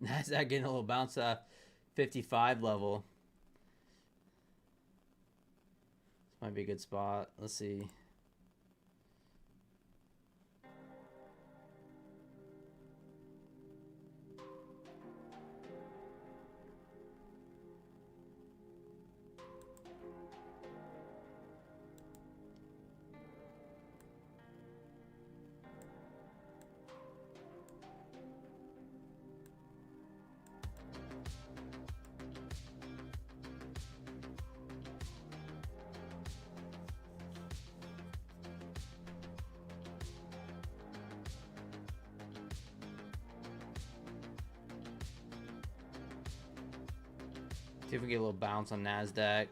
Nasdaq getting a little bounce off 55 level. This might be a good spot. Let's see. See if we get a little bounce on Nasdaq.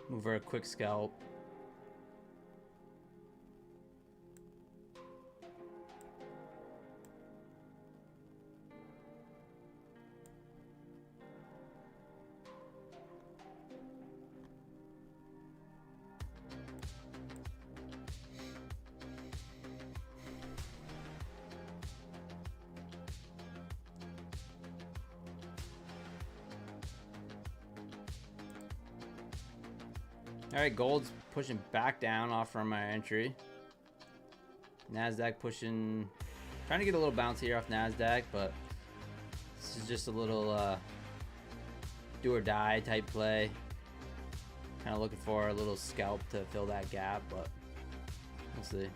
Move for a quick scalp. All right, gold's pushing back down off from my entry. Nasdaq pushing, trying to get a little bounce here off Nasdaq, but this is just a little do or die type play. Kind of looking for a little scalp to fill that gap, but we'll see.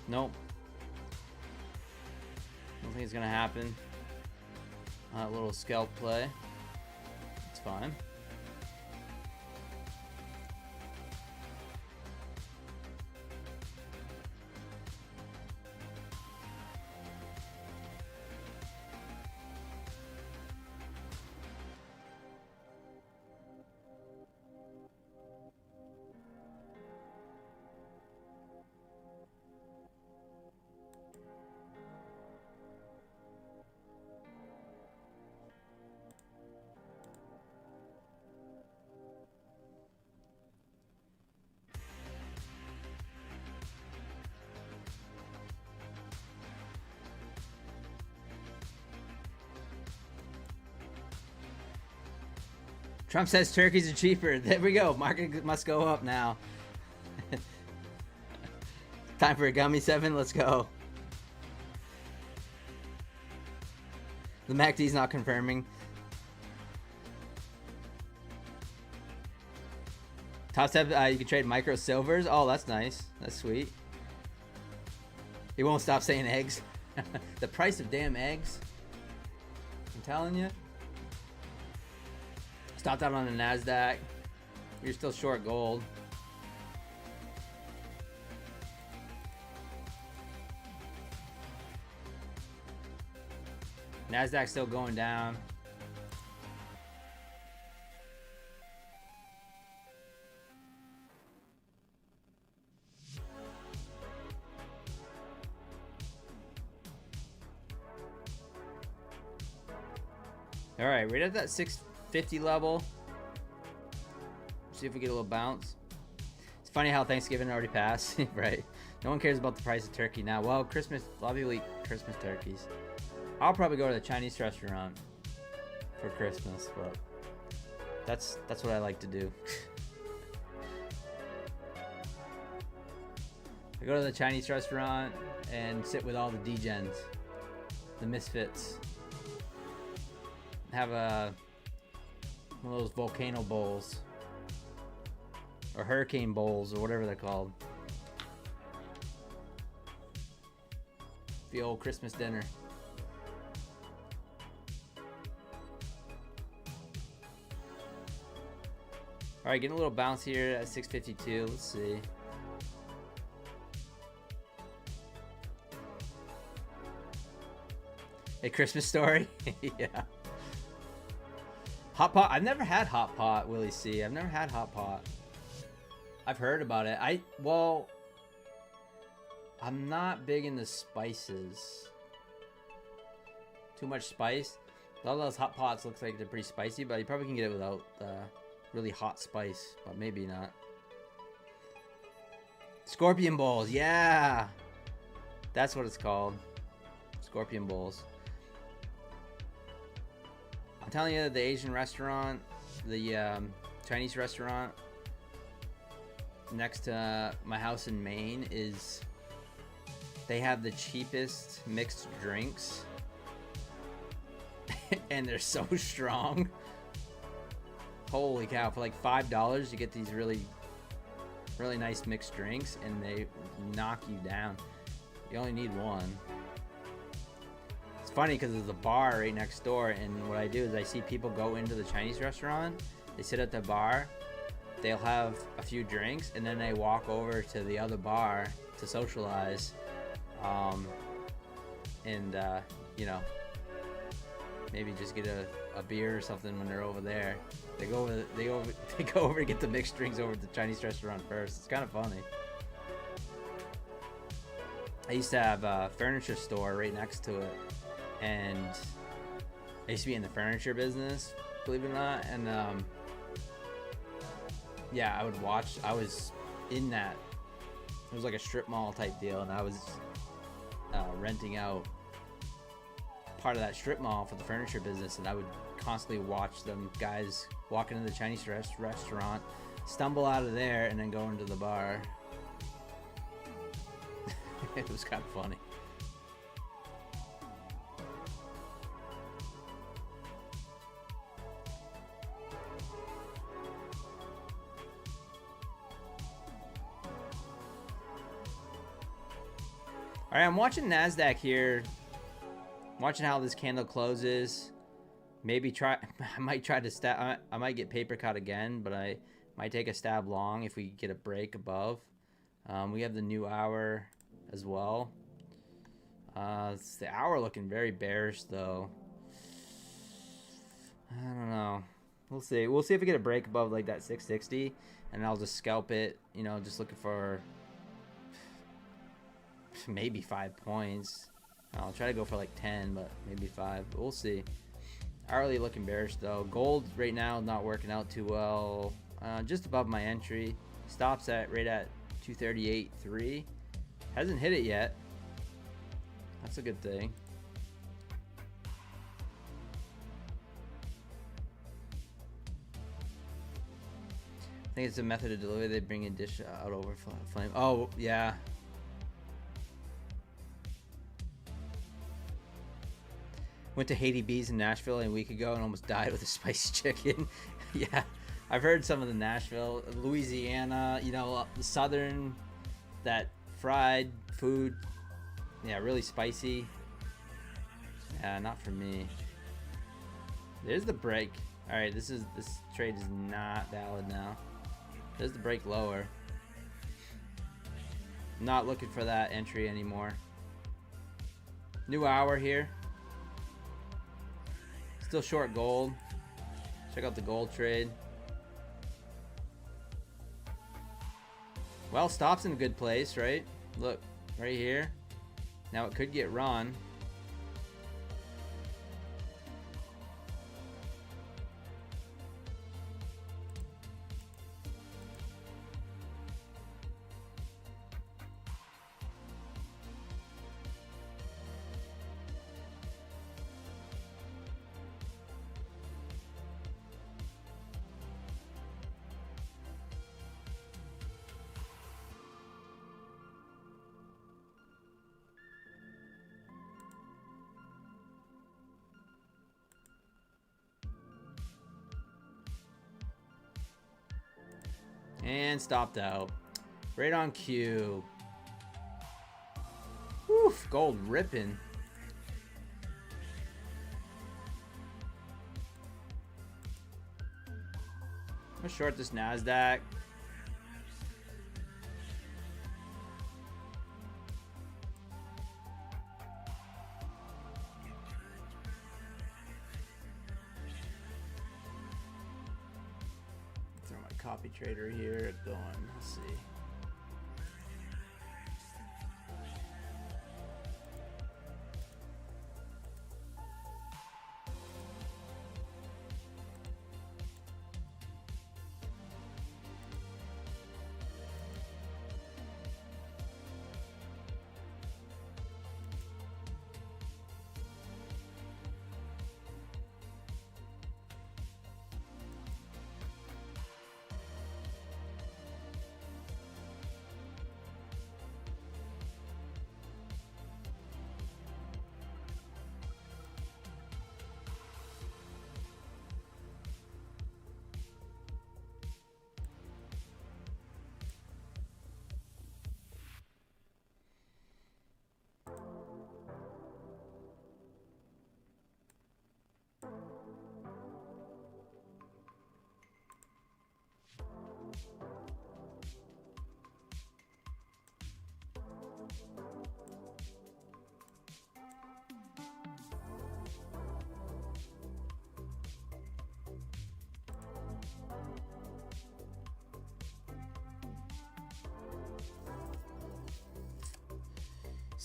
Nope. Don't think it's gonna happen. A little scalp play. It's fine. Trump says turkeys are cheaper. There we go. Market must go up now. Time for a gummy 7. Let's go. The MACD's not confirming. Top step, you can trade micro silvers. Oh, that's nice. That's sweet. He won't stop saying eggs. The price of damn eggs. I'm telling you. Stopped out on the Nasdaq. You're still short gold. Nasdaq still going down. All right, right at that 650 level. See if we get a little bounce. It's funny how Thanksgiving already passed, right? No one cares about the price of turkey now. Well, Christmas, a lot of people eat Christmas turkeys. I'll probably go to the Chinese restaurant for Christmas, but that's what I like to do. I go to the Chinese restaurant and sit with all the degens, the misfits. Have one of those volcano bowls or hurricane bowls or whatever they're called. The old Christmas dinner. All right, getting a little bounce here at 652. Let's see. A Christmas story? Yeah. Hot pot. I've never had hot pot, Willie C. I've never had hot pot. I've heard about it. I'm not big into spices. Too much spice. A lot of those hot pots looks like they're pretty spicy, but you probably can get it without really hot spice, but maybe not. Scorpion bowls, yeah. That's what it's called. Scorpion bowls. I'm telling you, the Asian restaurant, the Chinese restaurant next to my house in Maine they have the cheapest mixed drinks and they're so strong. Holy cow, for like $5 you get these really nice mixed drinks and they knock you down. You only need one. It's funny because there's a bar right next door, and what I do is I see people go into the Chinese restaurant, they sit at the bar, they'll have a few drinks, and then they walk over to the other bar to socialize, and you know, maybe just get a beer or something when they're over there. They go over to get the mixed drinks over at the Chinese restaurant first. It's kind of funny. I used to have a furniture store right next to it, and I used to be in the furniture business, believe it or not. And yeah, I would watch. I was in that. It was like a strip mall type deal, and I was renting out part of that strip mall for the furniture business, and I would constantly watch them guys walk into the Chinese restaurant, stumble out of there, and then go into the bar. It was kind of funny. All right, I'm watching Nasdaq here. I'm watching how this candle closes. Maybe try. I might try to stab. I might get paper cut again, but I might take a stab long if we get a break above. We have the new hour as well. It's the hour looking very bearish though. I don't know. We'll see. We'll see if we get a break above like that 660, and I'll just scalp it. You know, just looking for maybe 5 points. I'll try to go for like 10, but maybe 5. But we'll see. Hourly looking bearish though. Gold right now not working out too well. Just above my entry. Stops at right at 238.3. Hasn't hit it yet. That's a good thing. I think it's a method of delivery. They bring a dish out over flame. Oh yeah. Went to Haiti B's in Nashville a week ago and almost died with a spicy chicken. Yeah, I've heard some of the Nashville, Louisiana, you know, the southern, that fried food. Yeah, really spicy. Yeah, not for me. There's the break. All right, this trade is not valid now. There's the break lower. Not looking for that entry anymore. New hour here. Still short gold. Check out the gold trade. Well, stops in a good place, right? Look, right here. Now it could get run. And stopped out. Right on cue. Woof, gold ripping. I'm gonna short this Nasdaq. Throw my copy trader here going. Let's see.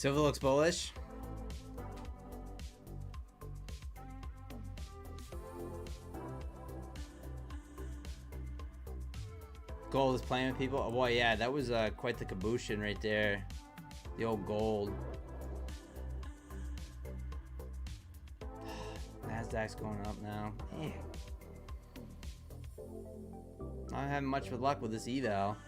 Silver looks bullish. Gold is playing with people. Oh boy, yeah, that was quite the cabooshin right there. The old gold. Nasdaq's going up now. Man. Not having much of luck with this eval.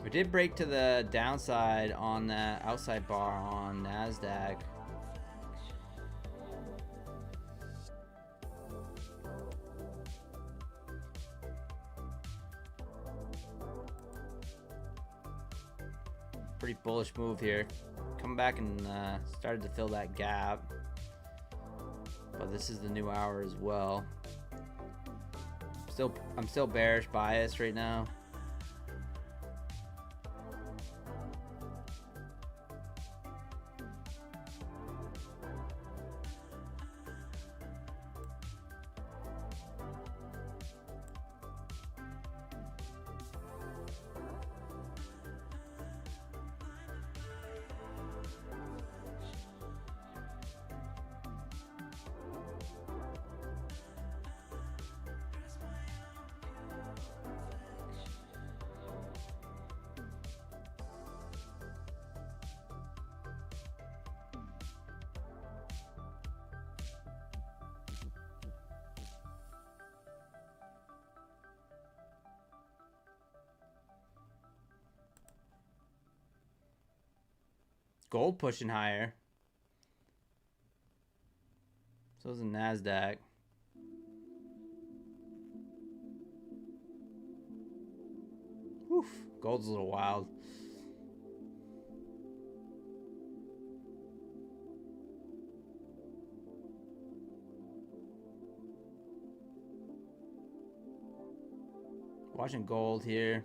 We did break to the downside on that outside bar on Nasdaq. Pretty bullish move here. Come back and started to fill that gap. But this is the new hour as well. I'm still bearish biased right now. Gold pushing higher. So is the Nasdaq. Whew, gold's a little wild. Watching gold here.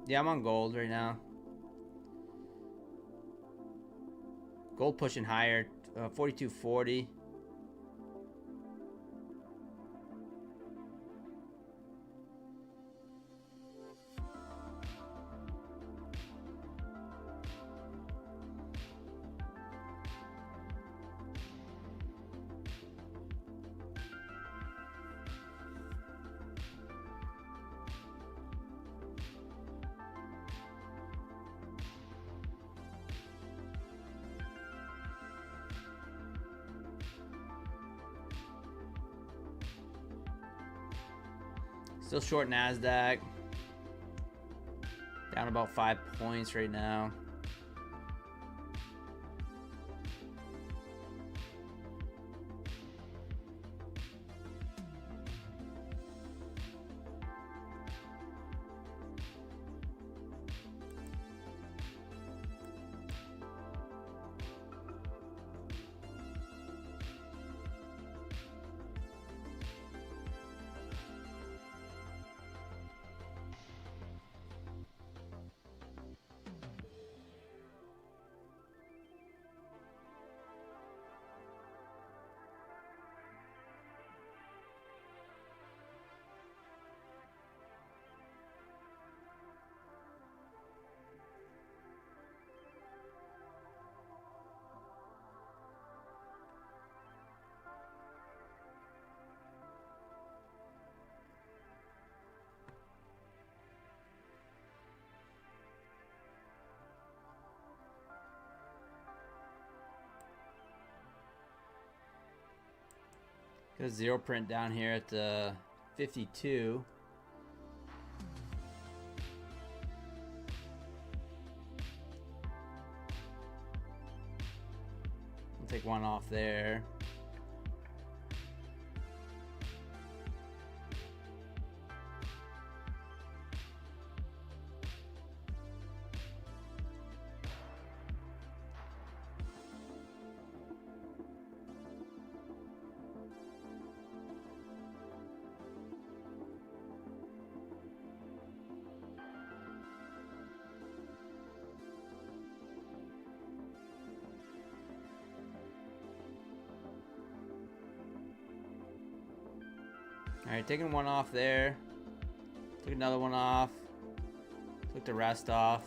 Yeah, I'm on gold right now. Gold pushing higher, 42.40. Still short Nasdaq. Down about 5 points right now. Got a zero print down here at the 52. I'll take one off there. Alright, taking one off there. Took another one off. Took the rest off.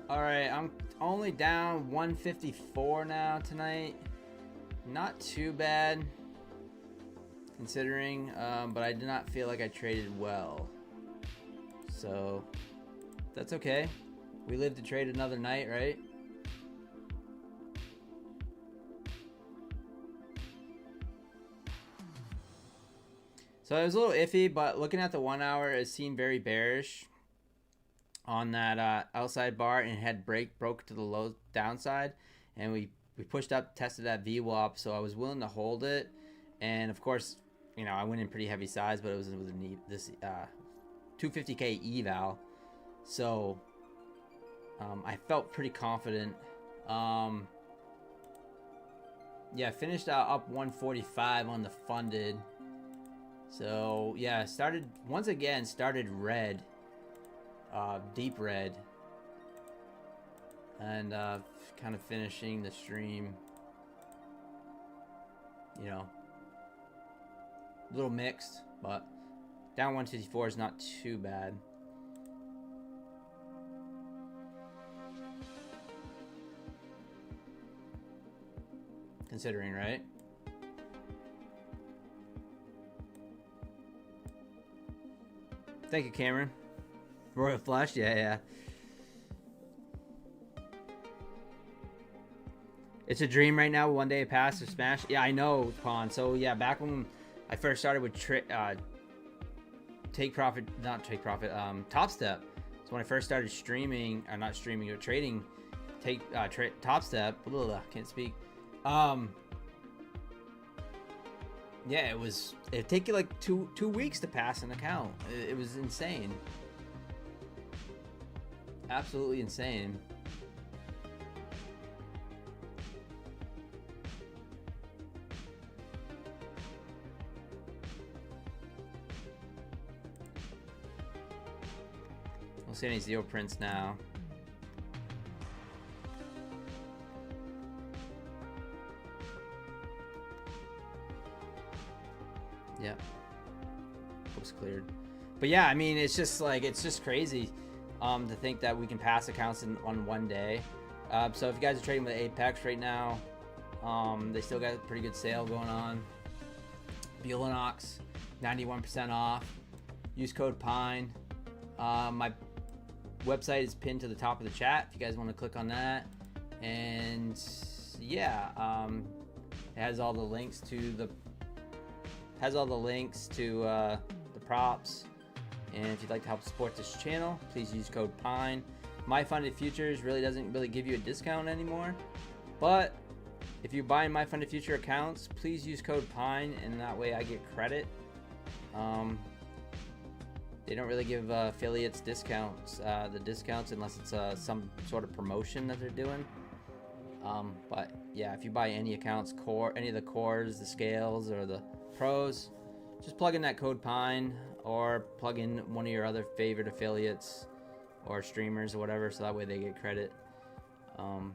Alright, I'm only down 154 now tonight. Not too bad, considering, but I did not feel like I traded well. So, that's okay. We live to trade another night, right? So it was a little iffy, but looking at the 1 hour, it seemed very bearish on that outside bar, and it had broke to the low downside, and we pushed up, tested that VWAP, so I was willing to hold it. And of course, you know, I went in pretty heavy size, but it was this 250k eval, so I felt pretty confident. Yeah, finished up 145 on the funded. So yeah, started red, deep red, and kind of finishing the stream, you know, a little mixed, but down 154 is not too bad. Considering, right? Thank you, Cameron. Royal Flush, yeah. It's a dream right now. One day it passed to smash. Yeah, I know, Pawn. So yeah, back when I first started with Top Step. So when I first started streaming, or not streaming, or trading, Top Step. Can't speak. Yeah, it'd take you like two weeks to pass an account. It was insane. Absolutely insane. We'll see any zero prints now. Yeah, books cleared. But yeah, I mean, it's just crazy to think that we can pass accounts on one day. So if you guys are trading with Apex right now, they still got a pretty good sale going on. Bulanox, 91% off. Use code PINE. My website is pinned to the top of the chat if you guys want to click on that. And yeah, it has all the links to the props. And if you'd like to help support this channel, please use code PINE. My Funded Futures doesn't give you a discount anymore, but if you buy My Funded Future accounts, please use code PINE, and that way I get credit. They don't really give affiliates discounts, unless it's some sort of promotion that they're doing. But yeah, if you buy any accounts, any of the cores, the scales, or the pros, just plug in that code PINE, or plug in one of your other favorite affiliates or streamers or whatever, so that way they get credit. But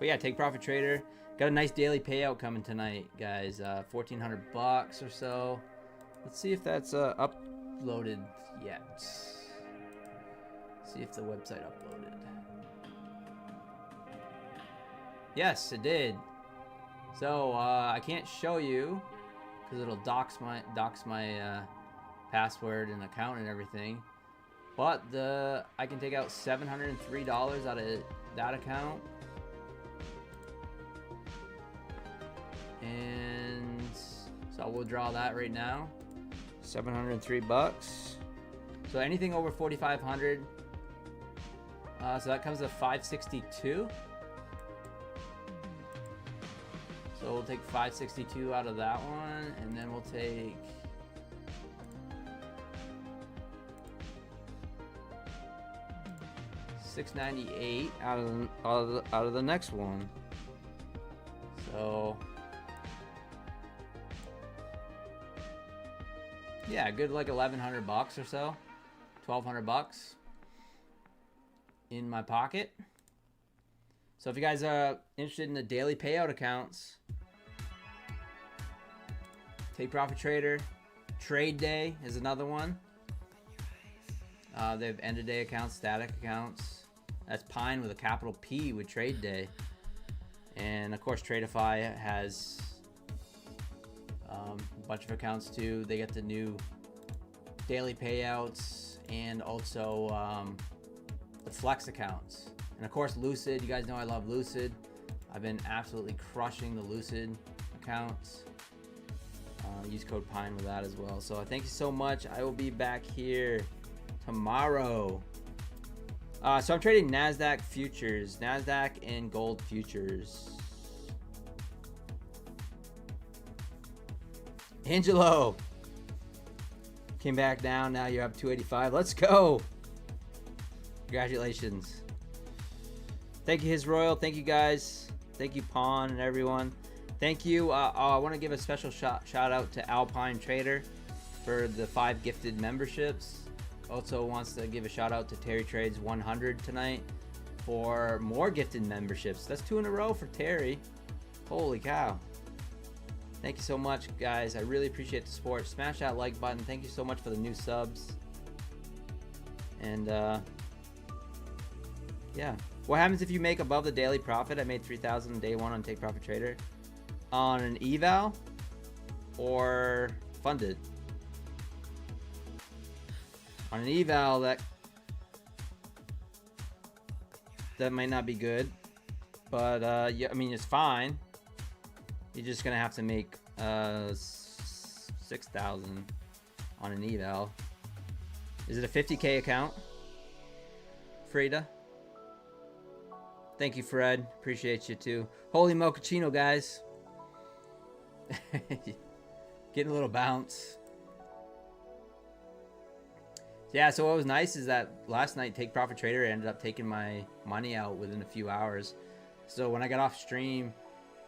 yeah, Take Profit Trader got a nice daily payout coming tonight, guys. $1,400 or so. Let's see if that's uploaded yet. See if the website uploaded. Yes, it did. So I can't show you because it'll dox my password and account and everything. But I can take out $703 out of that account, and so we'll draw that right now. $703. So anything over 4,500. So that comes to 562. So we'll take 562 out of that one, and then we'll take $698 out of the next one. So yeah, good, like $1,100 or so, $1,200 in my pocket. So if you guys are interested in the daily payout accounts, Take Profit Trader, Trade Day is another one. They have end of day accounts, static accounts. That's Pine with a capital P with Trade Day. And of course, Tradeify has a bunch of accounts too. They get the new daily payouts and also the Flex accounts. And of course, Lucid. You guys know I love Lucid. I've been absolutely crushing the Lucid accounts. Use code PINE with that as well. So thank you so much. I will be back here tomorrow. So I'm trading Nasdaq futures, Nasdaq and gold futures. Angelo came back down. Now you're up 285. Let's go. Congratulations. Thank you, His Royal. Thank you, guys. Thank you, Pawn and everyone. Thank you. I want to give a special shout out to Alpine Trader for the 5 gifted memberships. Also wants to give a shout out to Terry Trades 100 tonight for more gifted memberships. That's 2 in a row for Terry. Holy cow. Thank you so much, guys. I really appreciate the support. Smash that like button. Thank you so much for the new subs. And yeah. What happens if you make above the daily profit? I made 3,000 day one on Take Profit Trader. On an eval or funded? On an eval, that might not be good, but yeah, I mean, it's fine. You're just gonna have to make 6,000 on an eval. Is it a 50K account, Frida? Thank you, Fred. Appreciate you too. Holy mochaccino, guys. Getting a little bounce. Yeah, so what was nice is that last night Take Profit Trader ended up taking my money out within a few hours. So when I got off stream,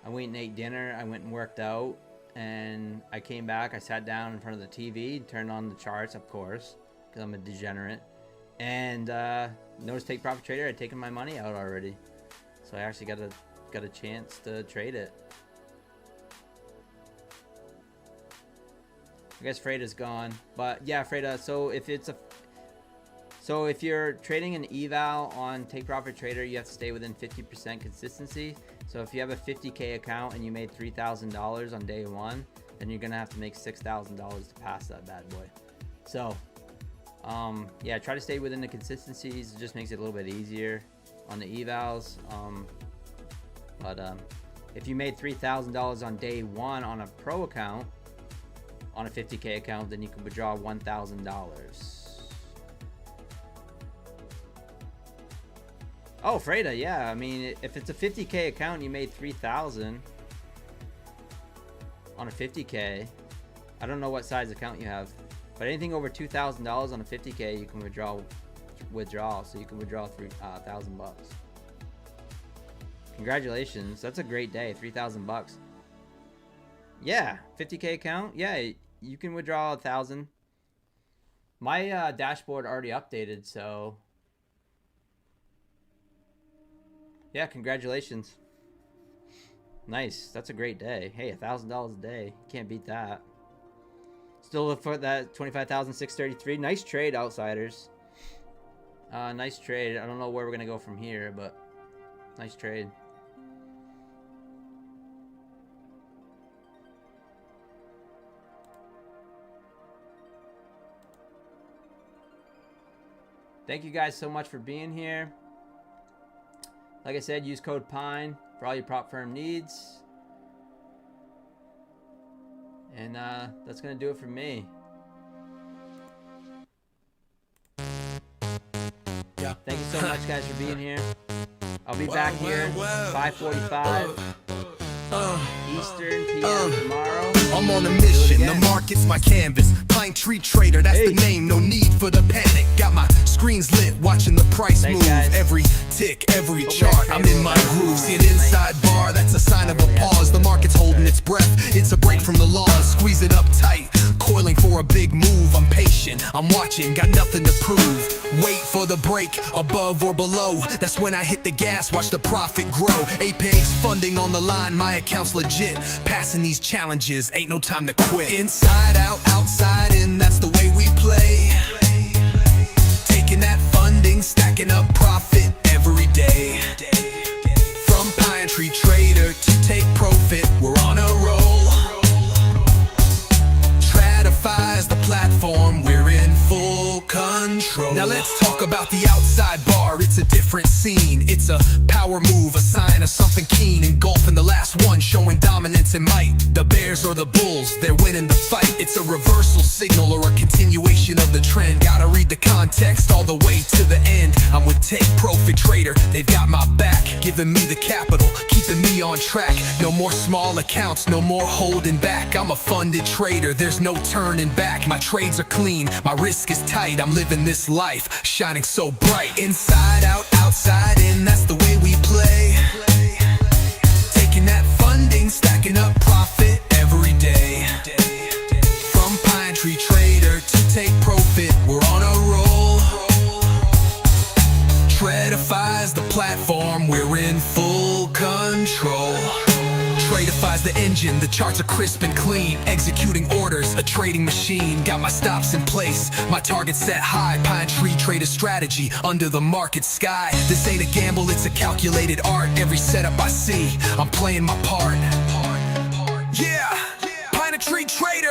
I went and ate dinner, I went and worked out, and I came back, I sat down in front of the TV, turned on the charts, of course, because I'm a degenerate, and noticed Take Profit Trader had taken my money out already. So I actually got a chance to trade it. I guess Freda's gone, but yeah, Freda. So if you're trading an eval on Take Profit Trader, you have to stay within 50% consistency. So if you have a 50K account and you made $3,000 on day one, then you're gonna have to make $6,000 to pass that bad boy. So yeah, try to stay within the consistencies. It just makes it a little bit easier on the evals. But if you made $3,000 on day one on a pro account, on a 50K account, then you can withdraw $1,000. Oh, Freda, yeah. I mean, if it's a 50K account and you made 3,000 on a 50K, I don't know what size account you have, but anything over $2,000 on a 50K, you can withdraw. So you can withdraw $1,000. Congratulations. That's a great day. $3,000. Yeah, 50K account. Yeah, you can withdraw 1,000. My dashboard already updated, so yeah, congratulations. Nice. That's a great day. Hey, $1,000 a day. Can't beat that. Still look for that 25,633. Nice trade, outsiders. Nice trade. I don't know where we're gonna go from here, but nice trade. Thank you guys so much for being here. Like I said, use code PINE for all your prop firm needs. And that's going to do it for me. Yeah. Thank you so much, guys, for being here. I'll be back here 5:45 Eastern PM tomorrow. I'm on a mission. The market's my canvas. Pine Tree Trader, that's the name. No need for the panic. Got my screens lit, watching the price move. Guys. Every tick, every chart. I'm in my groove. See an inside bar, that's a sign of a pause. The market's holding its breath. It's a break from the laws. Squeeze it up tight. coiling for a big move. I'm patient, I'm watching, got nothing to prove. Wait for the break, above or below. That's when I hit the gas, watch the profit grow. Apex funding on the line, my account's legit. Passing these challenges, ain't no time to quit. Inside out, outside in, that's the way we play. Taking that funding, stacking up profit every day. From pine tree trader to take profit, we're on a roll. Stratify's the platform, we're in full control. Now let's talk about the outside bar, it's a different scene. It's a power move, a sign of something keen. Engulfing the last one, showing dominance and might. The bears or the bulls, they're winning the fight. It's a reversal signal or a continuation of the trend. Gotta read the context all the way to the end. I'm with Take Profit Trader, they've got my back. Giving me the capital, keeping me on track. No more small accounts, no more holding back. I'm a funded trader, there's no turning back. My trades are clean, my risk is tight. I'm living this life, shining so bright. Inside out, outside in, that's the way we play. Taking that funding, stacking up profit every day. From pine tree trader to Take Profit, we're on a roll. Stratify's the platform, we're in full control. Stratify's the engine, the charts are crisp and clean. Executing orders, a trading machine. Got my stops in place, my target set high. Pine tree trader strategy, under the market sky. This ain't a gamble, it's a calculated art. Every setup I see, I'm playing my part. Yeah, Pine tree trader.